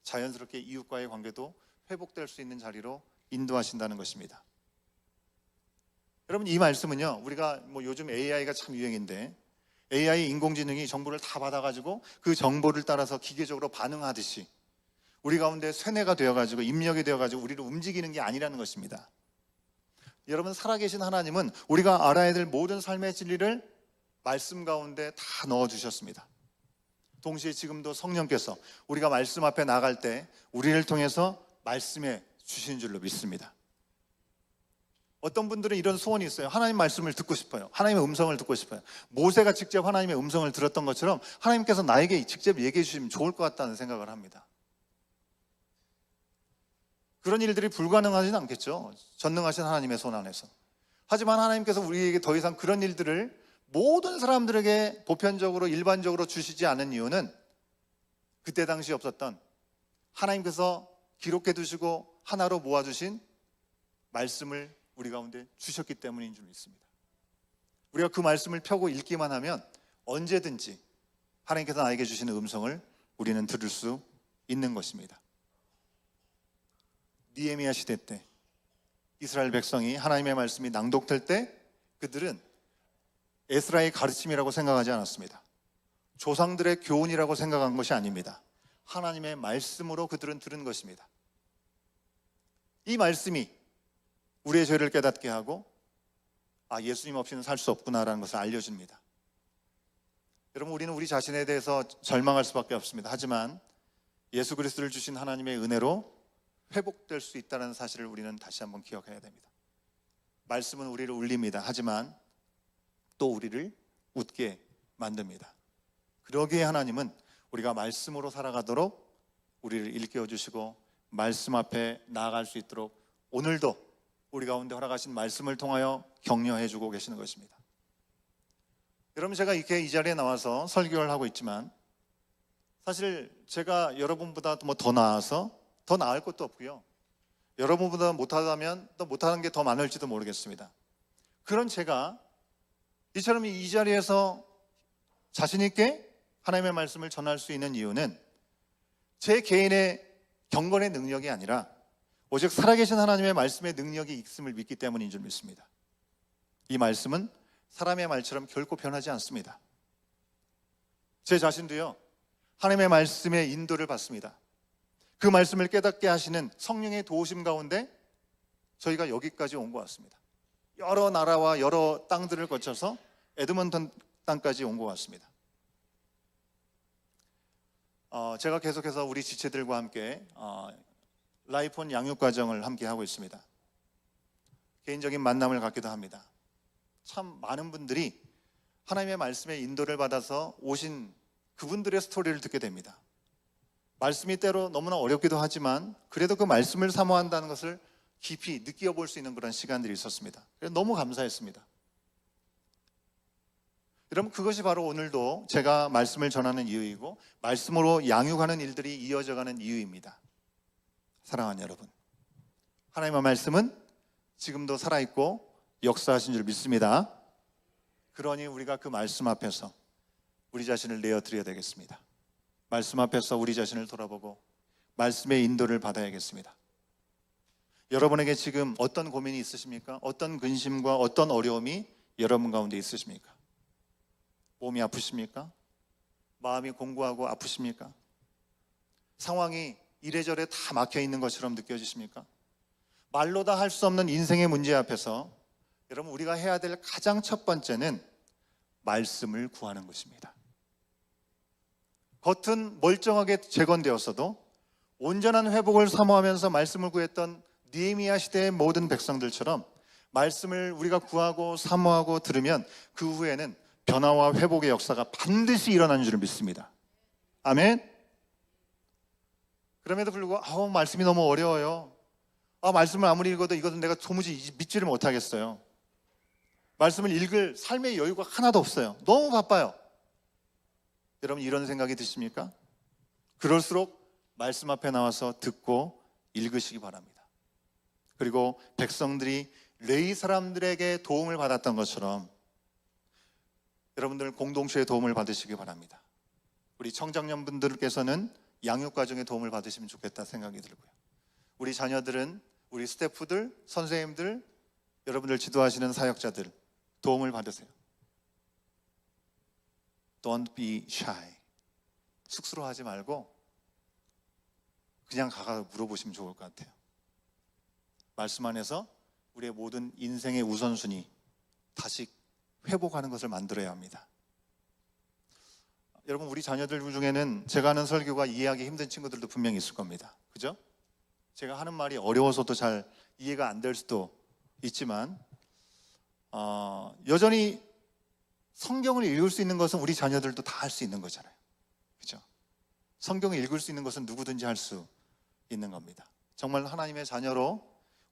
자연스럽게 이웃과의 관계도 회복될 수 있는 자리로 인도하신다는 것입니다. 여러분, 이 말씀은요, 우리가 요즘 AI가 참 유행인데 AI 인공지능이 정보를 다 받아가지고 그 정보를 따라서 기계적으로 반응하듯이 우리 가운데 쇠뇌가 되어가지고 입력이 되어가지고 우리를 움직이는 게 아니라는 것입니다. 여러분, 살아계신 하나님은 우리가 알아야 될 모든 삶의 진리를 말씀 가운데 다 넣어주셨습니다. 동시에 지금도 성령께서 우리가 말씀 앞에 나갈 때 우리를 통해서 말씀해 주시는 줄로 믿습니다. 어떤 분들은 이런 소원이 있어요. 하나님 말씀을 듣고 싶어요. 하나님의 음성을 듣고 싶어요. 모세가 직접 하나님의 음성을 들었던 것처럼 하나님께서 나에게 직접 얘기해 주시면 좋을 것 같다는 생각을 합니다. 그런 일들이 불가능하지는 않겠죠. 전능하신 하나님의 손 안에서. 하지만 하나님께서 우리에게 더 이상 그런 일들을 모든 사람들에게 보편적으로 일반적으로 주시지 않은 이유는 그때 당시 없었던 하나님께서 기록해 두시고 하나로 모아주신 말씀을 우리 가운데 주셨기 때문인 줄 믿습니다. 우리가 그 말씀을 펴고 읽기만 하면 언제든지 하나님께서 나에게 주시는 음성을 우리는 들을 수 있는 것입니다. 느헤미야 시대 때 이스라엘 백성이 하나님의 말씀이 낭독될 때 그들은 에스라의 가르침이라고 생각하지 않았습니다. 조상들의 교훈이라고 생각한 것이 아닙니다. 하나님의 말씀으로 그들은 들은 것입니다. 이 말씀이 우리의 죄를 깨닫게 하고 예수님 없이는 살 수 없구나라는 것을 알려줍니다. 여러분, 우리는 우리 자신에 대해서 절망할 수밖에 없습니다. 하지만 예수 그리스도를 주신 하나님의 은혜로 회복될 수 있다는 사실을 우리는 다시 한번 기억해야 됩니다. 말씀은 우리를 울립니다. 하지만 또 우리를 웃게 만듭니다. 그러기에 하나님은 우리가 말씀으로 살아가도록 우리를 일깨워 주시고 말씀 앞에 나아갈 수 있도록 오늘도 우리 가운데 허락하신 말씀을 통하여 격려해 주고 계시는 것입니다. 여러분, 제가 이렇게 이 자리에 나와서 설교를 하고 있지만 사실 제가 여러분보다 더 나아서 더 나을 것도 없고요, 여러분보다 못하다면 또 못하는 게 더 많을지도 모르겠습니다. 그런 제가 이처럼 이 자리에서 자신 있게 하나님의 말씀을 전할 수 있는 이유는 제 개인의 경건의 능력이 아니라 오직 살아계신 하나님의 말씀의 능력이 있음을 믿기 때문인 줄 믿습니다. 이 말씀은 사람의 말처럼 결코 변하지 않습니다. 제 자신도요, 하나님의 말씀의 인도를 받습니다. 그 말씀을 깨닫게 하시는 성령의 도우심 가운데 저희가 여기까지 온 것 같습니다. 여러 나라와 여러 땅들을 거쳐서 에드먼턴 땅까지 온 것 같습니다. 제가 계속해서 우리 지체들과 함께 라이프온 양육과정을 함께 하고 있습니다. 개인적인 만남을 갖기도 합니다. 참 많은 분들이 하나님의 말씀의 인도를 받아서 오신 그분들의 스토리를 듣게 됩니다. 말씀이 때로 너무나 어렵기도 하지만 그래도 그 말씀을 사모한다는 것을 깊이 느껴볼 수 있는 그런 시간들이 있었습니다. 그래서 너무 감사했습니다. 여러분, 그것이 바로 오늘도 제가 말씀을 전하는 이유이고 말씀으로 양육하는 일들이 이어져가는 이유입니다. 사랑하는 여러분, 하나님의 말씀은 지금도 살아있고 역사하신 줄 믿습니다. 그러니 우리가 그 말씀 앞에서 우리 자신을 내어드려야 되겠습니다. 말씀 앞에서 우리 자신을 돌아보고 말씀의 인도를 받아야겠습니다. 여러분에게 지금 어떤 고민이 있으십니까? 어떤 근심과 어떤 어려움이 여러분 가운데 있으십니까? 몸이 아프십니까? 마음이 공고하고 아프십니까? 상황이 이래저래 다 막혀 있는 것처럼 느껴지십니까? 말로 다 할 수 없는 인생의 문제 앞에서 여러분, 우리가 해야 될 가장 첫 번째는 말씀을 구하는 것입니다. 겉은 멀쩡하게 재건되었어도 온전한 회복을 사모하면서 말씀을 구했던 느헤미야 시대의 모든 백성들처럼 말씀을 우리가 구하고 사모하고 들으면 그 후에는 변화와 회복의 역사가 반드시 일어나는 줄 믿습니다. 아멘. 그럼에도 불구하고 말씀이 너무 어려워요. 말씀을 아무리 읽어도 이것은 내가 도무지 믿지를 못하겠어요. 말씀을 읽을 삶의 여유가 하나도 없어요. 너무 바빠요. 여러분, 이런 생각이 드십니까? 그럴수록 말씀 앞에 나와서 듣고 읽으시기 바랍니다. 그리고 백성들이 레위 사람들에게 도움을 받았던 것처럼 여러분들 공동체의 도움을 받으시기 바랍니다. 우리 청장년분들께서는 양육과정의 도움을 받으시면 좋겠다 생각이 들고요. 우리 자녀들은 우리 스태프들, 선생님들, 여러분들 지도하시는 사역자들 도움을 받으세요. Don't be shy. 쑥스러워하지 말고 그냥 가서 물어보시면 좋을 것 같아요. 말씀 안에서 우리의 모든 인생의 우선순위 다시 회복하는 것을 만들어야 합니다. 여러분, 우리 자녀들 중에는 제가 하는 설교가 이해하기 힘든 친구들도 분명히 있을 겁니다. 그죠? 제가 하는 말이 어려워서도 잘 이해가 안 될 수도 있지만 여전히 성경을 읽을 수 있는 것은 우리 자녀들도 다 할 수 있는 거잖아요. 그죠? 성경을 읽을 수 있는 것은 누구든지 할 수 있는 겁니다. 정말 하나님의 자녀로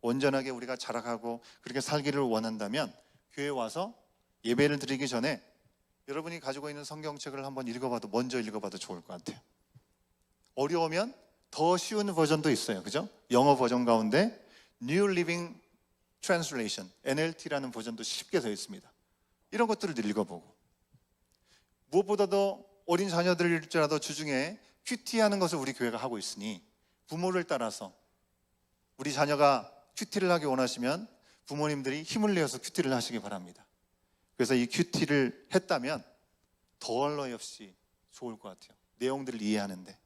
온전하게 우리가 자라가고 그렇게 살기를 원한다면 교회에 와서 예배를 드리기 전에 여러분이 가지고 있는 성경책을 한번 먼저 읽어봐도 좋을 것 같아요. 어려우면 더 쉬운 버전도 있어요. 그죠? 영어 버전 가운데 New Living Translation, NLT라는 버전도 쉽게 되어 있습니다. 이런 것들을 읽어보고, 무엇보다도 어린 자녀들일지라도 주중에 큐티하는 것을 우리 교회가 하고 있으니 부모를 따라서 우리 자녀가 큐티를 하기 원하시면 부모님들이 힘을 내어서 큐티를 하시기 바랍니다. 그래서 이 큐티를 했다면 더할 나위 없이 좋을 것 같아요. 내용들을 이해하는데.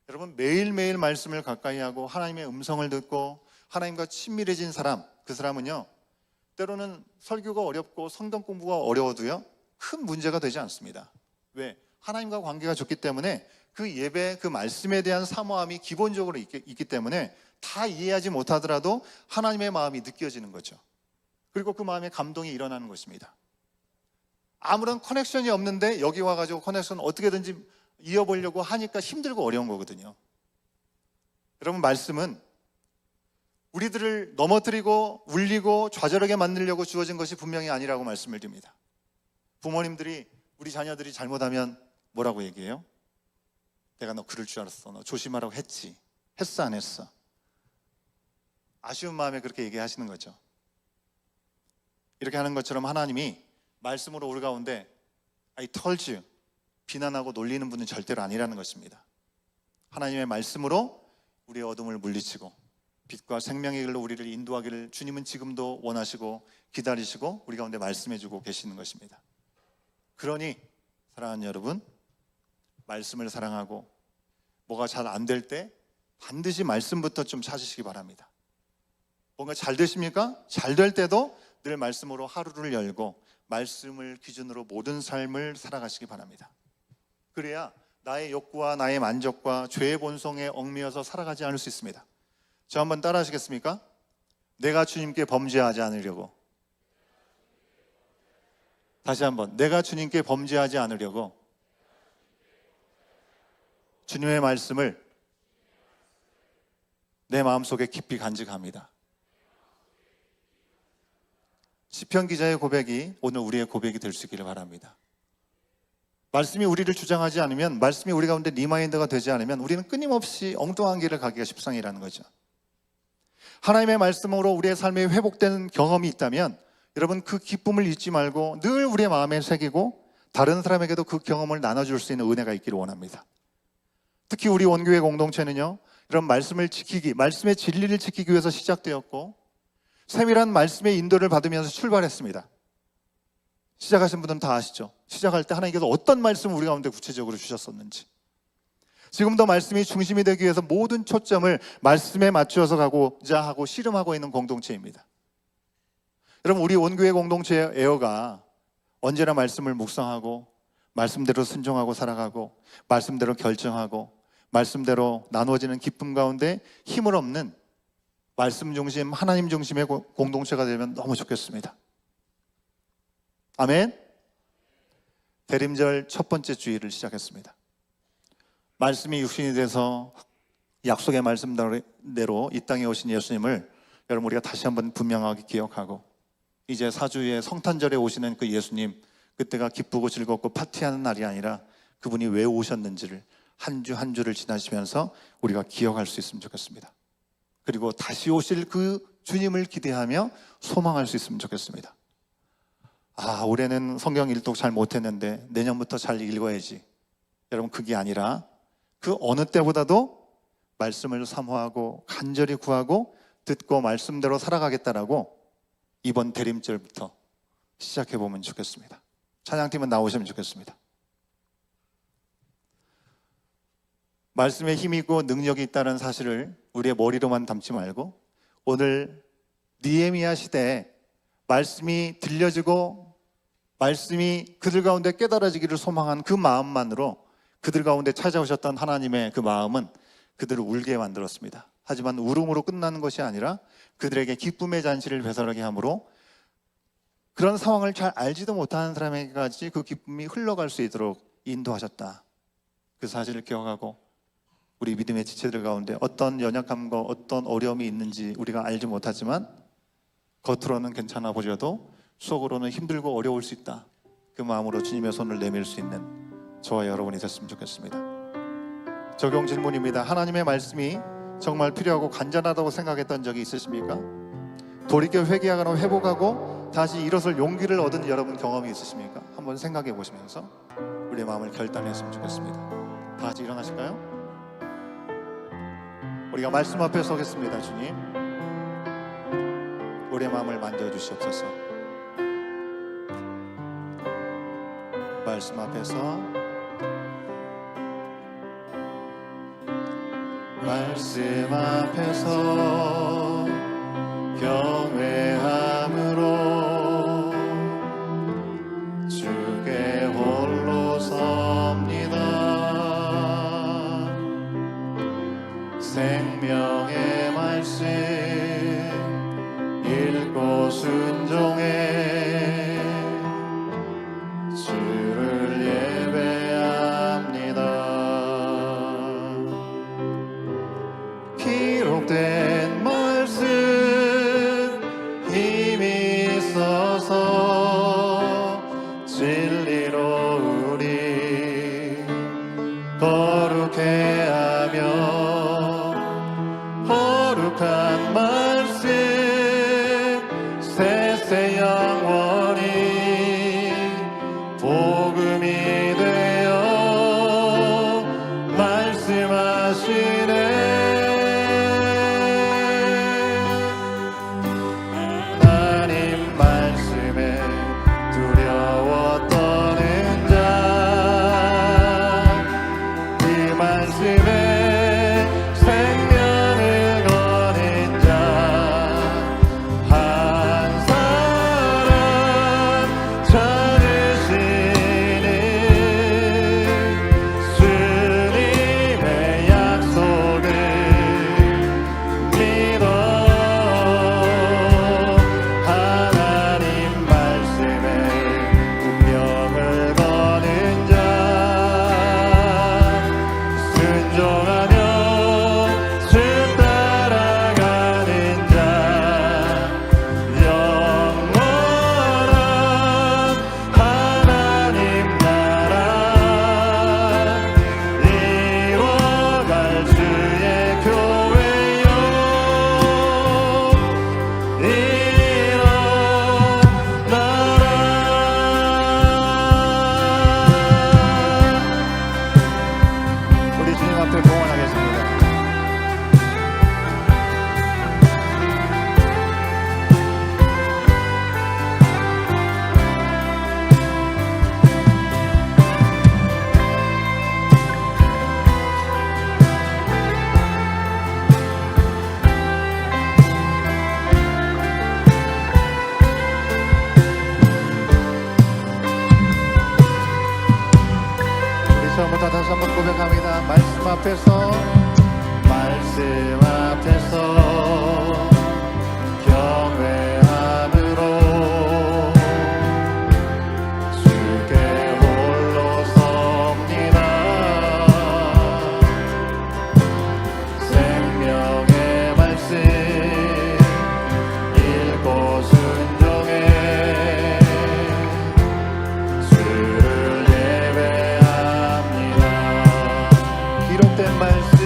여러분, 매일매일 말씀을 가까이 하고 하나님의 음성을 듣고 하나님과 친밀해진 사람, 그 사람은요, 때로는 설교가 어렵고 성경 공부가 어려워도요, 큰 문제가 되지 않습니다. 왜? 하나님과 관계가 좋기 때문에 그 예배, 그 말씀에 대한 사모함이 기본적으로 있기 때문에 다 이해하지 못하더라도 하나님의 마음이 느껴지는 거죠. 그리고 그 마음에 감동이 일어나는 것입니다. 아무런 커넥션이 없는데 여기 와가지고 커넥션 어떻게든지 이어보려고 하니까 힘들고 어려운 거거든요. 여러분, 말씀은 우리들을 넘어뜨리고 울리고 좌절하게 만들려고 주어진 것이 분명히 아니라고 말씀을 드립니다. 부모님들이 우리 자녀들이 잘못하면 뭐라고 얘기해요? 내가 너 그럴 줄 알았어. 너 조심하라고 했지. 했어, 안 했어? 아쉬운 마음에 그렇게 얘기하시는 거죠. 이렇게 하는 것처럼 하나님이 말씀으로 우리 가운데 I told you, 비난하고 놀리는 분은 절대로 아니라는 것입니다. 하나님의 말씀으로 우리의 어둠을 물리치고 빛과 생명의 길로 우리를 인도하기를 주님은 지금도 원하시고 기다리시고 우리 가운데 말씀해주고 계시는 것입니다. 그러니 사랑하는 여러분, 말씀을 사랑하고 뭐가 잘 안 될 때 반드시 말씀부터 좀 찾으시기 바랍니다. 뭔가 잘 되십니까? 잘 될 때도 늘 말씀으로 하루를 열고 말씀을 기준으로 모든 삶을 살아가시기 바랍니다. 그래야 나의 욕구와 나의 만족과 죄의 본성에 얽매여서 살아가지 않을 수 있습니다. 저 한번 따라 하시겠습니까? 내가 주님께 범죄하지 않으려고. 다시 한번, 내가 주님께 범죄하지 않으려고 주님의 말씀을 내 마음속에 깊이 간직합니다. 시편 기자의 고백이 오늘 우리의 고백이 될 수 있기를 바랍니다. 말씀이 우리를 주장하지 않으면, 말씀이 우리 가운데 리마인드가 되지 않으면 우리는 끊임없이 엉뚱한 길을 가기가 십상이라는 거죠. 하나님의 말씀으로 우리의 삶에 회복되는 경험이 있다면 여러분, 그 기쁨을 잊지 말고 늘 우리의 마음에 새기고 다른 사람에게도 그 경험을 나눠줄 수 있는 은혜가 있기를 원합니다. 특히 우리 원교회 공동체는요, 이런 말씀을 지키기, 말씀의 진리를 지키기 위해서 시작되었고 세밀한 말씀의 인도를 받으면서 출발했습니다. 시작하신 분들은 다 아시죠? 시작할 때 하나님께서 어떤 말씀을 우리 가운데 구체적으로 주셨었는지. 지금도 말씀이 중심이 되기 위해서 모든 초점을 말씀에 맞추어서 가고자 하고 씨름하고 있는 공동체입니다. 여러분, 우리 원교회 공동체의 에어가 언제나 말씀을 묵상하고 말씀대로 순종하고 살아가고 말씀대로 결정하고 말씀대로 나누어지는 기쁨 가운데 힘을 얻는 말씀 중심, 하나님 중심의 공동체가 되면 너무 좋겠습니다. 아멘. 대림절 첫 번째 주일을 시작했습니다. 말씀이 육신이 돼서 약속의 말씀대로 이 땅에 오신 예수님을 여러분, 우리가 다시 한번 분명하게 기억하고 이제 사주의 성탄절에 오시는 그 예수님, 그때가 기쁘고 즐겁고 파티하는 날이 아니라 그분이 왜 오셨는지를 한 주 한 주를 지나시면서 우리가 기억할 수 있으면 좋겠습니다. 그리고 다시 오실 그 주님을 기대하며 소망할 수 있으면 좋겠습니다. 아, 올해는 성경 일독 잘 못했는데 내년부터 잘 읽어야지. 여러분, 그게 아니라 그 어느 때보다도 말씀을 사모하고 간절히 구하고 듣고 말씀대로 살아가겠다라고 이번 대림절부터 시작해보면 좋겠습니다. 찬양팀은 나오시면 좋겠습니다. 말씀에 힘이 있고 능력이 있다는 사실을 우리의 머리로만 담지 말고 오늘 느헤미야 시대에 말씀이 들려지고 말씀이 그들 가운데 깨달아지기를 소망한 그 마음만으로 그들 가운데 찾아오셨던 하나님의 그 마음은 그들을 울게 만들었습니다. 하지만 울음으로 끝나는 것이 아니라 그들에게 기쁨의 잔치를 배설하게 함으로 그런 상황을 잘 알지도 못하는 사람에게까지 그 기쁨이 흘러갈 수 있도록 인도하셨다. 그 사실을 기억하고 우리 믿음의 지체들 가운데 어떤 연약함과 어떤 어려움이 있는지 우리가 알지 못하지만 겉으로는 괜찮아 보여도 속으로는 힘들고 어려울 수 있다. 그 마음으로 주님의 손을 내밀 수 있는 저와 여러분이 됐으면 좋겠습니다. 적용 질문입니다. 하나님의 말씀이 정말 필요하고 간절하다고 생각했던 적이 있으십니까? 돌이켜 회개하거나 회복하고 다시 일어설 용기를 얻은 여러분 경험이 있으십니까? 한번 생각해 보시면서 우리의 마음을 결단했으면 좋겠습니다. 다 같이 일어나실까요? 우리가 말씀 앞에 서겠습니다. 주님, 우리의 마음을 만져주시옵소서. 말씀 앞에서 말씀 앞에서 경외함으로 주께 홀로 섭니다. 생명의 말씀 읽고 순종해 주를 예배합니다. 기록된 말씀 힘이 있어서 진리로 우리 거룩해 하며 거룩한 말씀 세세 영원히 복음이 되어 말씀하시네. 하나님 말씀에 두려워 떠는 자, 그 말씀에 생명을 거는 자 한 사람 찾으시는 주님의 약속을 믿어 하나님 말씀에 운명을 거는 자 순종하며 주 따라가는 자 영원한 하나님 나라 이뤄갈 주의 교회요 일어나라. 우리 주님 앞에 봉헌하겠습니다. 우리 처음부터 다시 한번 고백합니다. 말씀 앞에서 경외함으로 주께 홀로 섭니다. 생명의 말씀 읽고 순종해 주를 예배합니다. 기록된 말씀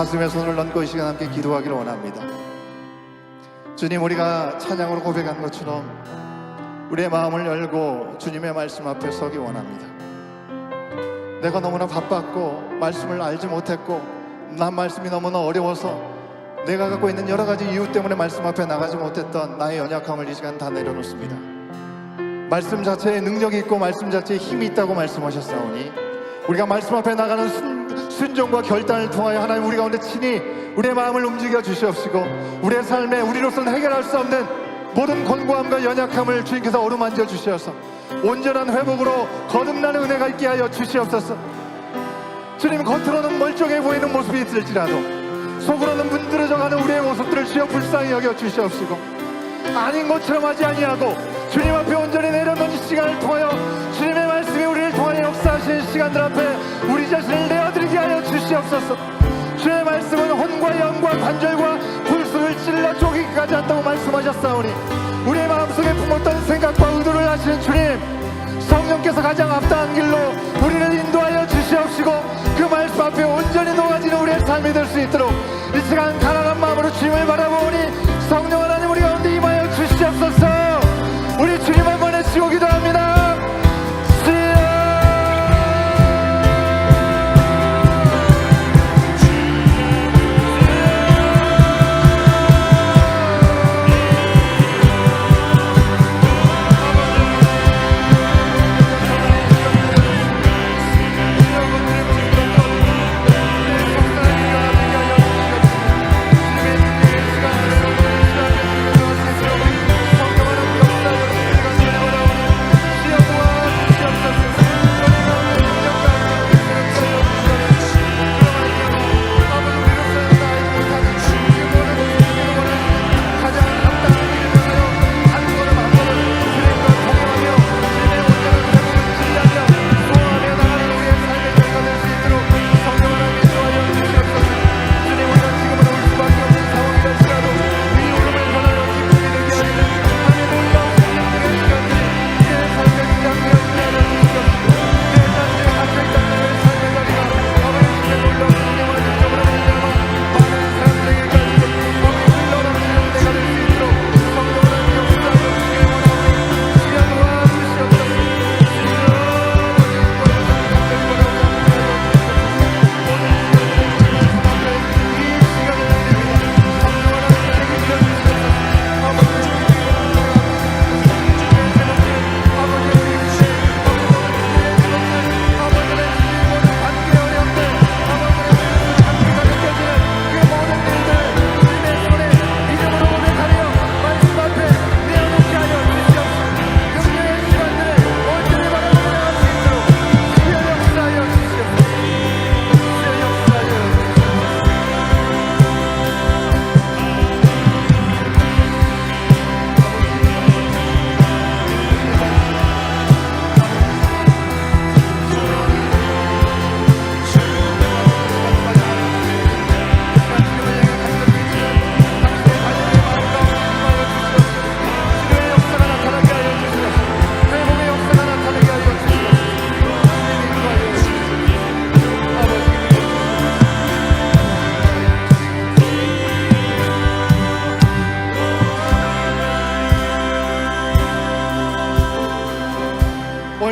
가슴에 손을 얹고 이 시간 함께 기도하기를 원합니다. 주님, 우리가 찬양으로 고백한 것처럼 우리의 마음을 열고 주님의 말씀 앞에 서기 원합니다. 내가 너무나 바빴고 말씀을 알지 못했고 난 말씀이 너무나 어려워서 내가 갖고 있는 여러 가지 이유 때문에 말씀 앞에 나가지 못했던 나의 연약함을 이 시간 다 내려놓습니다. 말씀 자체에 능력이 있고 말씀 자체에 힘이 있다고 말씀하셨사오니 우리가 말씀 앞에 나가는 순종과 결단을 통하여 하나님 우리 가운데 친히 우리의 마음을 움직여 주시옵시고 우리의 삶에 우리로서는 해결할 수 없는 모든 곤고함과 연약함을 주님께서 어루만져 주시어서 온전한 회복으로 거듭나는 은혜가 있게 하여 주시옵소서. 주님, 겉으로는 멀쩡해 보이는 모습이 있을지라도 속으로는 문드러져가는 우리의 모습들을 주여 불쌍히 여겨 주시옵시고 아닌 것처럼 하지 아니하고 주님 앞에 온전히 내려놓는 시간을 통하여 주님의 말씀이 우리를 통하여 역사하시는 시간들 앞에 우리 자신을 내어드리게 하여 주시옵소서. 주의 말씀은 혼과 영과 관절과 불수를 찔러 쪼개기까지 한다고 말씀하셨사오니 우리의 마음속에 품었던 생각과 의도를 아시는 주님, 성령께서 가장 앞다한 길로 우리를 인도하여 주시옵시고 그 말씀 앞에 온전히 녹아지는 우리의 삶이 될 수 있도록 이 시간 가난한 마음으로 주님을 바라보니 성령 하나님 우리 가운데 임하여 주시옵소서. 우리 주님 한번 외치고 기도합니다.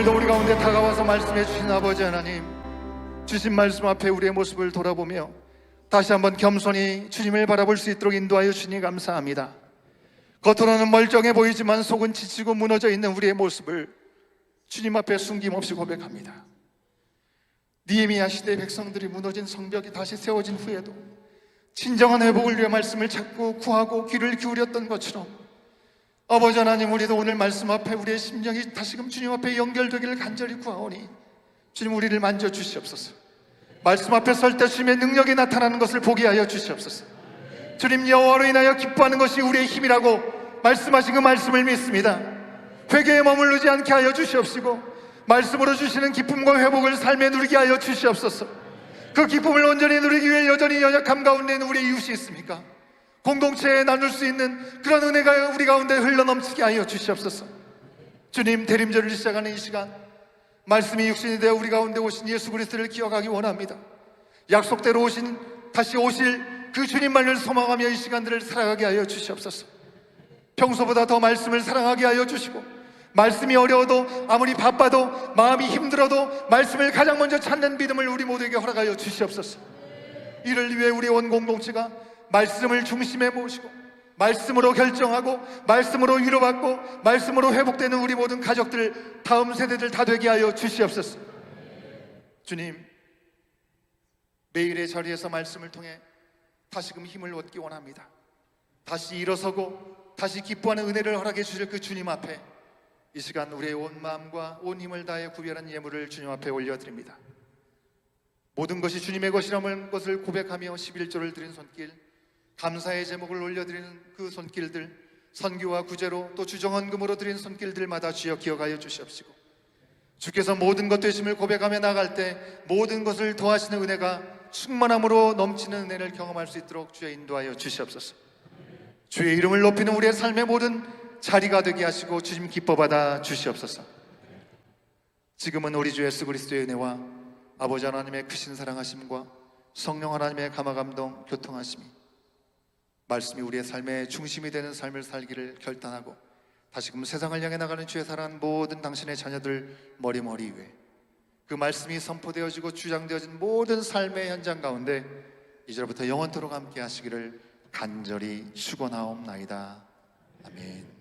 오늘도 우리 가운데 다가와서 말씀해 주신 아버지 하나님, 주신 말씀 앞에 우리의 모습을 돌아보며 다시 한번 겸손히 주님을 바라볼 수 있도록 인도하여 주니 감사합니다. 겉으로는 멀쩡해 보이지만 속은 지치고 무너져 있는 우리의 모습을 주님 앞에 숨김없이 고백합니다. 느헤미야 시대의 백성들이 무너진 성벽이 다시 세워진 후에도 진정한 회복을 위해 말씀을 찾고 구하고 귀를 기울였던 것처럼 아버지 하나님, 우리도 오늘 말씀 앞에 우리의 심령이 다시금 주님 앞에 연결되기를 간절히 구하오니 주님 우리를 만져주시옵소서. 말씀 앞에 설 때 주님의 능력이 나타나는 것을 보게 하여 주시옵소서. 주님, 여호와로 인하여 기뻐하는 것이 우리의 힘이라고 말씀하신 그 말씀을 믿습니다. 회개에 머무르지 않게 하여 주시옵시고 말씀으로 주시는 기쁨과 회복을 삶에 누리게 하여 주시옵소서. 그 기쁨을 온전히 누리기 위해 여전히 연약함 가운데 있는 우리의 이웃이 있습니까? 공동체에 나눌 수 있는 그런 은혜가 우리 가운데 흘러넘치게 하여 주시옵소서. 주님, 대림절을 시작하는 이 시간 말씀이 육신이 되어 우리 가운데 오신 예수 그리스도를 기억하기 원합니다. 약속대로 오신 다시 오실 그 주님만을 소망하며 이 시간들을 살아가게 하여 주시옵소서. 평소보다 더 말씀을 사랑하게 하여 주시고, 말씀이 어려워도 아무리 바빠도 마음이 힘들어도 말씀을 가장 먼저 찾는 믿음을 우리 모두에게 허락하여 주시옵소서. 이를 위해 우리 온 공동체가 말씀을 중심에 모시고 말씀으로 결정하고 말씀으로 위로받고 말씀으로 회복되는 우리 모든 가족들, 다음 세대들 다 되게 하여 주시옵소서. 주님, 매일의 자리에서 말씀을 통해 다시금 힘을 얻기 원합니다. 다시 일어서고 다시 기뻐하는 은혜를 허락해 주실 그 주님 앞에 이 시간 우리의 온 마음과 온 힘을 다해 구별한 예물을 주님 앞에 올려드립니다. 모든 것이 주님의 것이라는 것을 고백하며 11조를 드린 손길, 감사의 제목을 올려드리는 그 손길들, 선교와 구제로 또 주정헌금으로 드린 손길들마다 주여 기억하여 주시옵시고, 주께서 모든 것 되심을 고백하며 나갈 때 모든 것을 도하시는 은혜가 충만함으로 넘치는 은혜를 경험할 수 있도록 주여 인도하여 주시옵소서. 주의 이름을 높이는 우리의 삶의 모든 자리가 되게 하시고 주님 기뻐 받아 주시옵소서. 지금은 우리 주 예수 그리스도의 은혜와 아버지 하나님의 크신 사랑하심과 성령 하나님의 감화감동 교통하심이, 말씀이 우리의 삶의 중심이 되는 삶을 살기를 결단하고 다시금 세상을 향해 나가는 주의 사랑하는 모든 당신의 자녀들 머리 위에 그 말씀이 선포되어지고 주장되어진 모든 삶의 현장 가운데 이제부터 영원토록 함께 하시기를 간절히 축원하옵나이다. 아멘.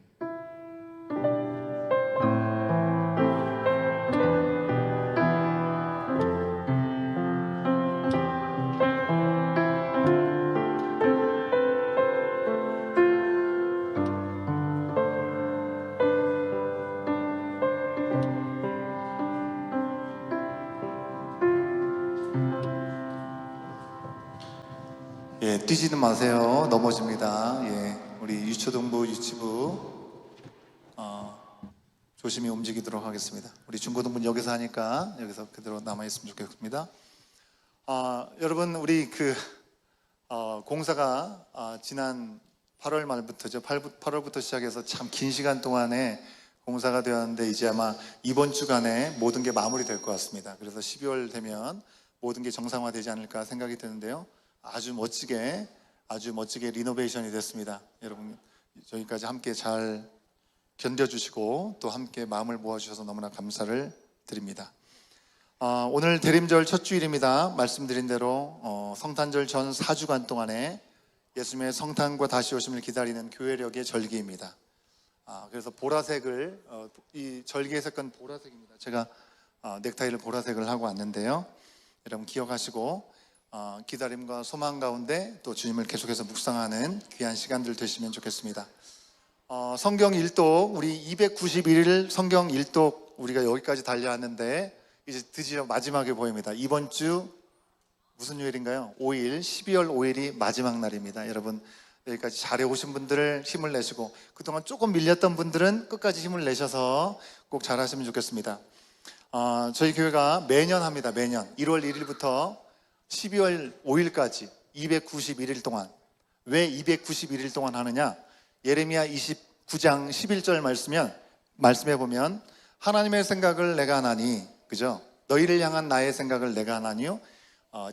예, 뛰지는 마세요. 넘어집니다. 예, 우리 유초동부 유치부 조심히 움직이도록 하겠습니다. 우리 중고등부는 여기서 하니까 여기서 그대로 남아 있으면 좋겠습니다. 여러분, 우리 공사가 지난 8월 말부터죠. 8월부터 시작해서 참 긴 시간 동안에 공사가 되었는데 이제 아마 이번 주간에 모든 게 마무리될 것 같습니다. 그래서 12월 되면 모든 게 정상화되지 않을까 생각이 드는데요. 아주 멋지게 리노베이션이 됐습니다. 여러분, 저희까지 함께 잘 견뎌주시고 또 함께 마음을 모아주셔서 너무나 감사를 드립니다. 오늘 대림절 첫 주일입니다. 말씀드린 대로 성탄절 전 4주간 동안에 예수님의 성탄과 다시 오심을 기다리는 교회력의 절기입니다. 그래서 보라색을 이 절기의 색깔은 보라색입니다. 제가 넥타이를 보라색을 하고 왔는데요. 여러분 기억하시고 기다림과 소망 가운데 또 주님을 계속해서 묵상하는 귀한 시간들 되시면 좋겠습니다. 성경 일독 우리 291일 성경 일독 우리가 여기까지 달려왔는데 이제 드디어 마지막에 보입니다. 이번 주 무슨 요일인가요? 5일 12월 5일이 마지막 날입니다. 여러분 여기까지 잘해 오신 분들을 힘을 내시고 그동안 조금 밀렸던 분들은 끝까지 힘을 내셔서 꼭 잘하시면 좋겠습니다. 저희 교회가 매년 합니다. 매년 1월 1일부터 12월 5일까지 291일 동안. 왜 291일 동안 하느냐? 예레미야 29장 11절 말씀해 보면 하나님의 생각을 내가 하나니, 그죠? 너희를 향한 나의 생각을 내가 하나니요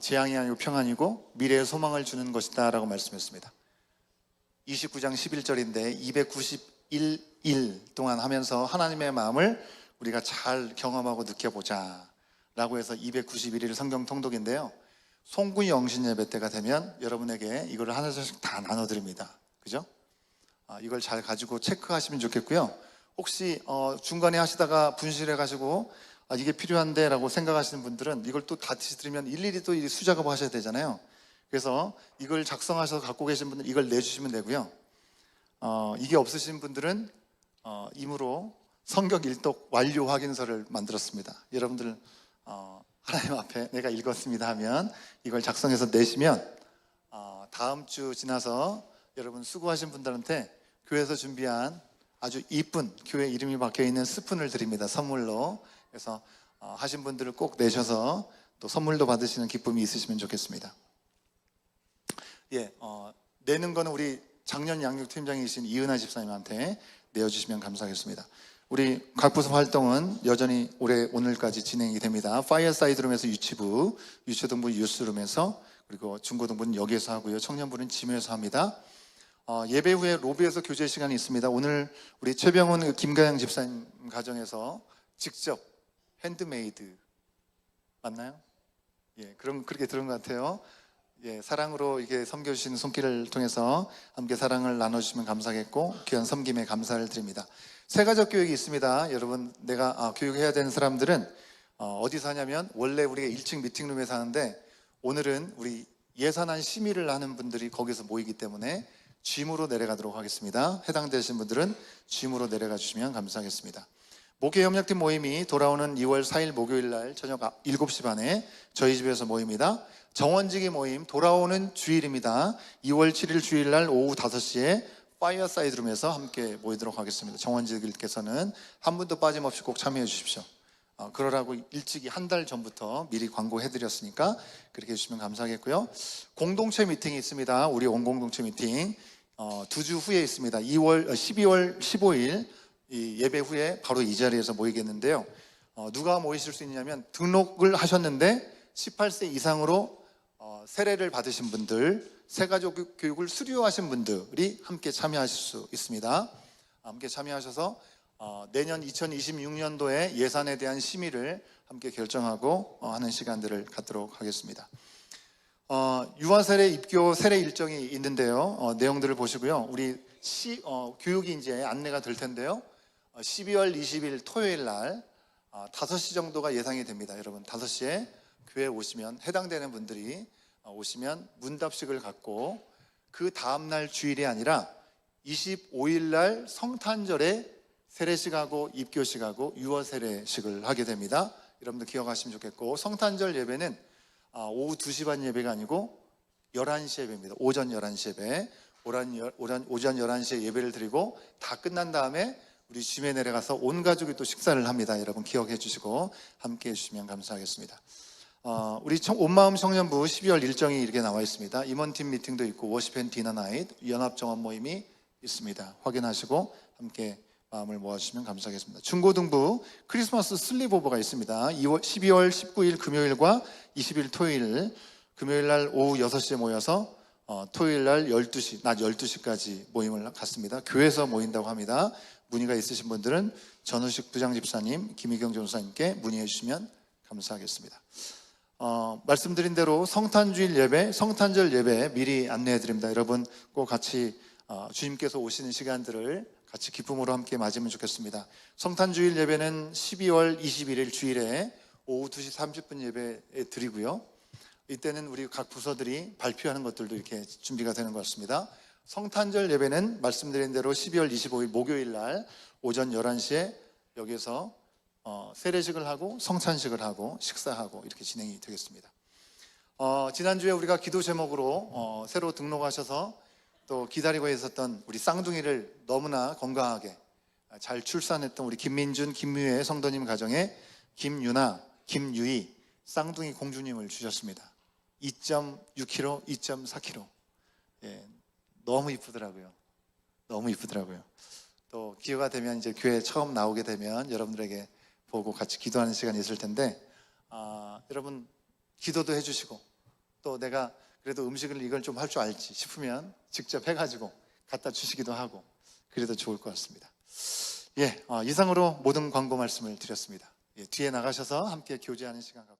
재앙이 아니고 평안이고 미래의 소망을 주는 것이다 라고 말씀했습니다. 29장 11절인데 291일 동안 하면서 하나님의 마음을 우리가 잘 경험하고 느껴보자 라고 해서 291일 성경 통독인데요. 송구 영신 예배 때가 되면 여러분에게 이걸 하나씩 다 나눠드립니다. 그죠? 이걸 잘 가지고 체크하시면 좋겠고요. 혹시 중간에 하시다가 분실해 가지고 이게 필요한데 라고 생각하시는 분들은 이걸 또 다시 들으면 일일이 또 수작업 하셔야 되잖아요. 그래서 이걸 작성하셔서 갖고 계신 분들 이걸 내주시면 되고요. 이게 없으신 분들은 임으로 성경 일독 완료 확인서를 만들었습니다. 여러분들 하나님 앞에 내가 읽었습니다 하면 이걸 작성해서 내시면 다음 주 지나서 여러분 수고하신 분들한테 교회에서 준비한 아주 이쁜 교회 이름이 박혀있는 스푼을 드립니다. 선물로. 그래서 하신 분들을 꼭 내셔서 또 선물도 받으시는 기쁨이 있으시면 좋겠습니다. 예, 내는 거는 우리 작년 양육팀장이신 이은하 집사님한테 내어주시면 감사하겠습니다. 우리 각부서 활동은 여전히 오늘까지 진행이 됩니다. 파이어사이드룸에서 유치부, 유초등부 유스룸에서 그리고 중고등부는 여기에서 하고요. 청년부는 지무에서 합니다. 예배 후에 로비에서 교제 시간이 있습니다. 오늘 우리 최병훈 김가영 집사님 가정에서 직접 핸드메이드 맞나요? 예, 그럼 그렇게 들은 것 같아요. 예, 사랑으로 이게 섬겨주신 손길을 통해서 함께 사랑을 나눠주시면 감사하겠고 귀한 섬김에 감사를 드립니다. 세가족 교육이 있습니다. 여러분, 내가 교육해야 되는 사람들은 어디서 하냐면 원래 우리가 1층 미팅룸에서 하는데 오늘은 우리 예산안 심의를 하는 분들이 거기서 모이기 때문에 G무로 내려가도록 하겠습니다. 해당되신 분들은 G무로 내려가 주시면 감사하겠습니다. 목회협력팀 모임이 돌아오는 2월 4일 목요일 날 저녁 7시 반에 저희 집에서 모입니다. 정원지기 모임 돌아오는 주일입니다. 2월 7일 주일 날 오후 5시에 파이어사이드 룸에서 함께 모이도록 하겠습니다. 정원지기께서는 한 분도 빠짐없이 꼭 참여해 주십시오. 그러라고 일찍이 한 달 전부터 미리 광고해드렸으니까 그렇게 해주시면 감사하겠고요. 공동체 미팅이 있습니다. 우리 온 공동체 미팅 2주 후에 있습니다. 12월 15일 이 예배 후에 바로 이 자리에서 모이겠는데요. 누가 모이실 수 있냐면 등록을 하셨는데 18세 이상으로 세례를 받으신 분들, 세가족 교육을 수료하신 분들이 함께 참여하실 수 있습니다. 함께 참여하셔서 내년 2026년도에 예산에 대한 심의를 함께 결정하고 하는 시간들을 갖도록 하겠습니다. 유아세례 입교 세례 일정이 있는데요. 내용들을 보시고요. 우리 교육이 이제 안내가 될 텐데요. 12월 20일 토요일 날 5시 정도가 예상이 됩니다. 여러분 5시에 교회에 오시면 해당되는 분들이 오시면 문답식을 갖고 그 다음날 주일이 아니라 25일 날 성탄절에 세례식하고 입교식하고 유아세례식을 하게 됩니다. 여러분들 기억하시면 좋겠고 성탄절 예배는 오후 2시 반 예배가 아니고 11시 예배입니다. 오전 11시 예배 오전 11시에 예배를 드리고 다 끝난 다음에 우리 줌에 내려가서 온 가족이 또 식사를 합니다. 여러분 기억해 주시고 함께 해주시면 감사하겠습니다. 우리 온마음 청년부 12월 일정이 이렇게 나와 있습니다. 임원팀 미팅도 있고 워십 앤 디너 나잇 연합정원 모임이 있습니다. 확인하시고 함께 마음을 모아주시면 감사하겠습니다. 중고등부 크리스마스 슬립오버가 있습니다. 12월 19일 금요일과 20일 토요일 금요일 날 오후 6시에 모여서 토요일 날 12시 낮 12시까지 모임을 갖습니다. 교회에서 모인다고 합니다. 문의가 있으신 분들은 전우식 부장집사님, 김희경 전사님께 문의해 주시면 감사하겠습니다. 말씀드린 대로 성탄주일 예배, 성탄절 예배 미리 안내해 드립니다. 여러분 꼭 같이 주님께서 오시는 시간들을 같이 기쁨으로 함께 맞으면 좋겠습니다. 성탄주일 예배는 12월 21일 주일에 오후 2시 30분 예배에 드리고요. 이때는 우리 각 부서들이 발표하는 것들도 이렇게 준비가 되는 것 같습니다. 성탄절 예배는 말씀드린 대로 12월 25일 목요일 날 오전 11시에 여기서 세례식을 하고 성찬식을 하고 식사하고 이렇게 진행이 되겠습니다. 지난주에 우리가 기도 제목으로 새로 등록하셔서 또 기다리고 있었던 우리 쌍둥이를 너무나 건강하게 잘 출산했던 우리 김민준, 김유혜 성도님 가정에 김유나, 김유희 쌍둥이 공주님을 주셨습니다. 2.6kg, 2.4kg. 예, 너무 이쁘더라고요. 너무 이쁘더라고요. 또 기회가 되면 이제 교회 처음 나오게 되면 여러분들에게 보고 같이 기도하는 시간이 있을 텐데 여러분 기도도 해주시고 또 내가 그래도 음식을 이걸 좀 할 줄 알지 싶으면 직접 해가지고 갖다 주시기도 하고 그래도 좋을 것 같습니다. 예, 이상으로 모든 광고 말씀을 드렸습니다. 예, 뒤에 나가셔서 함께 교제하는 시간 갖고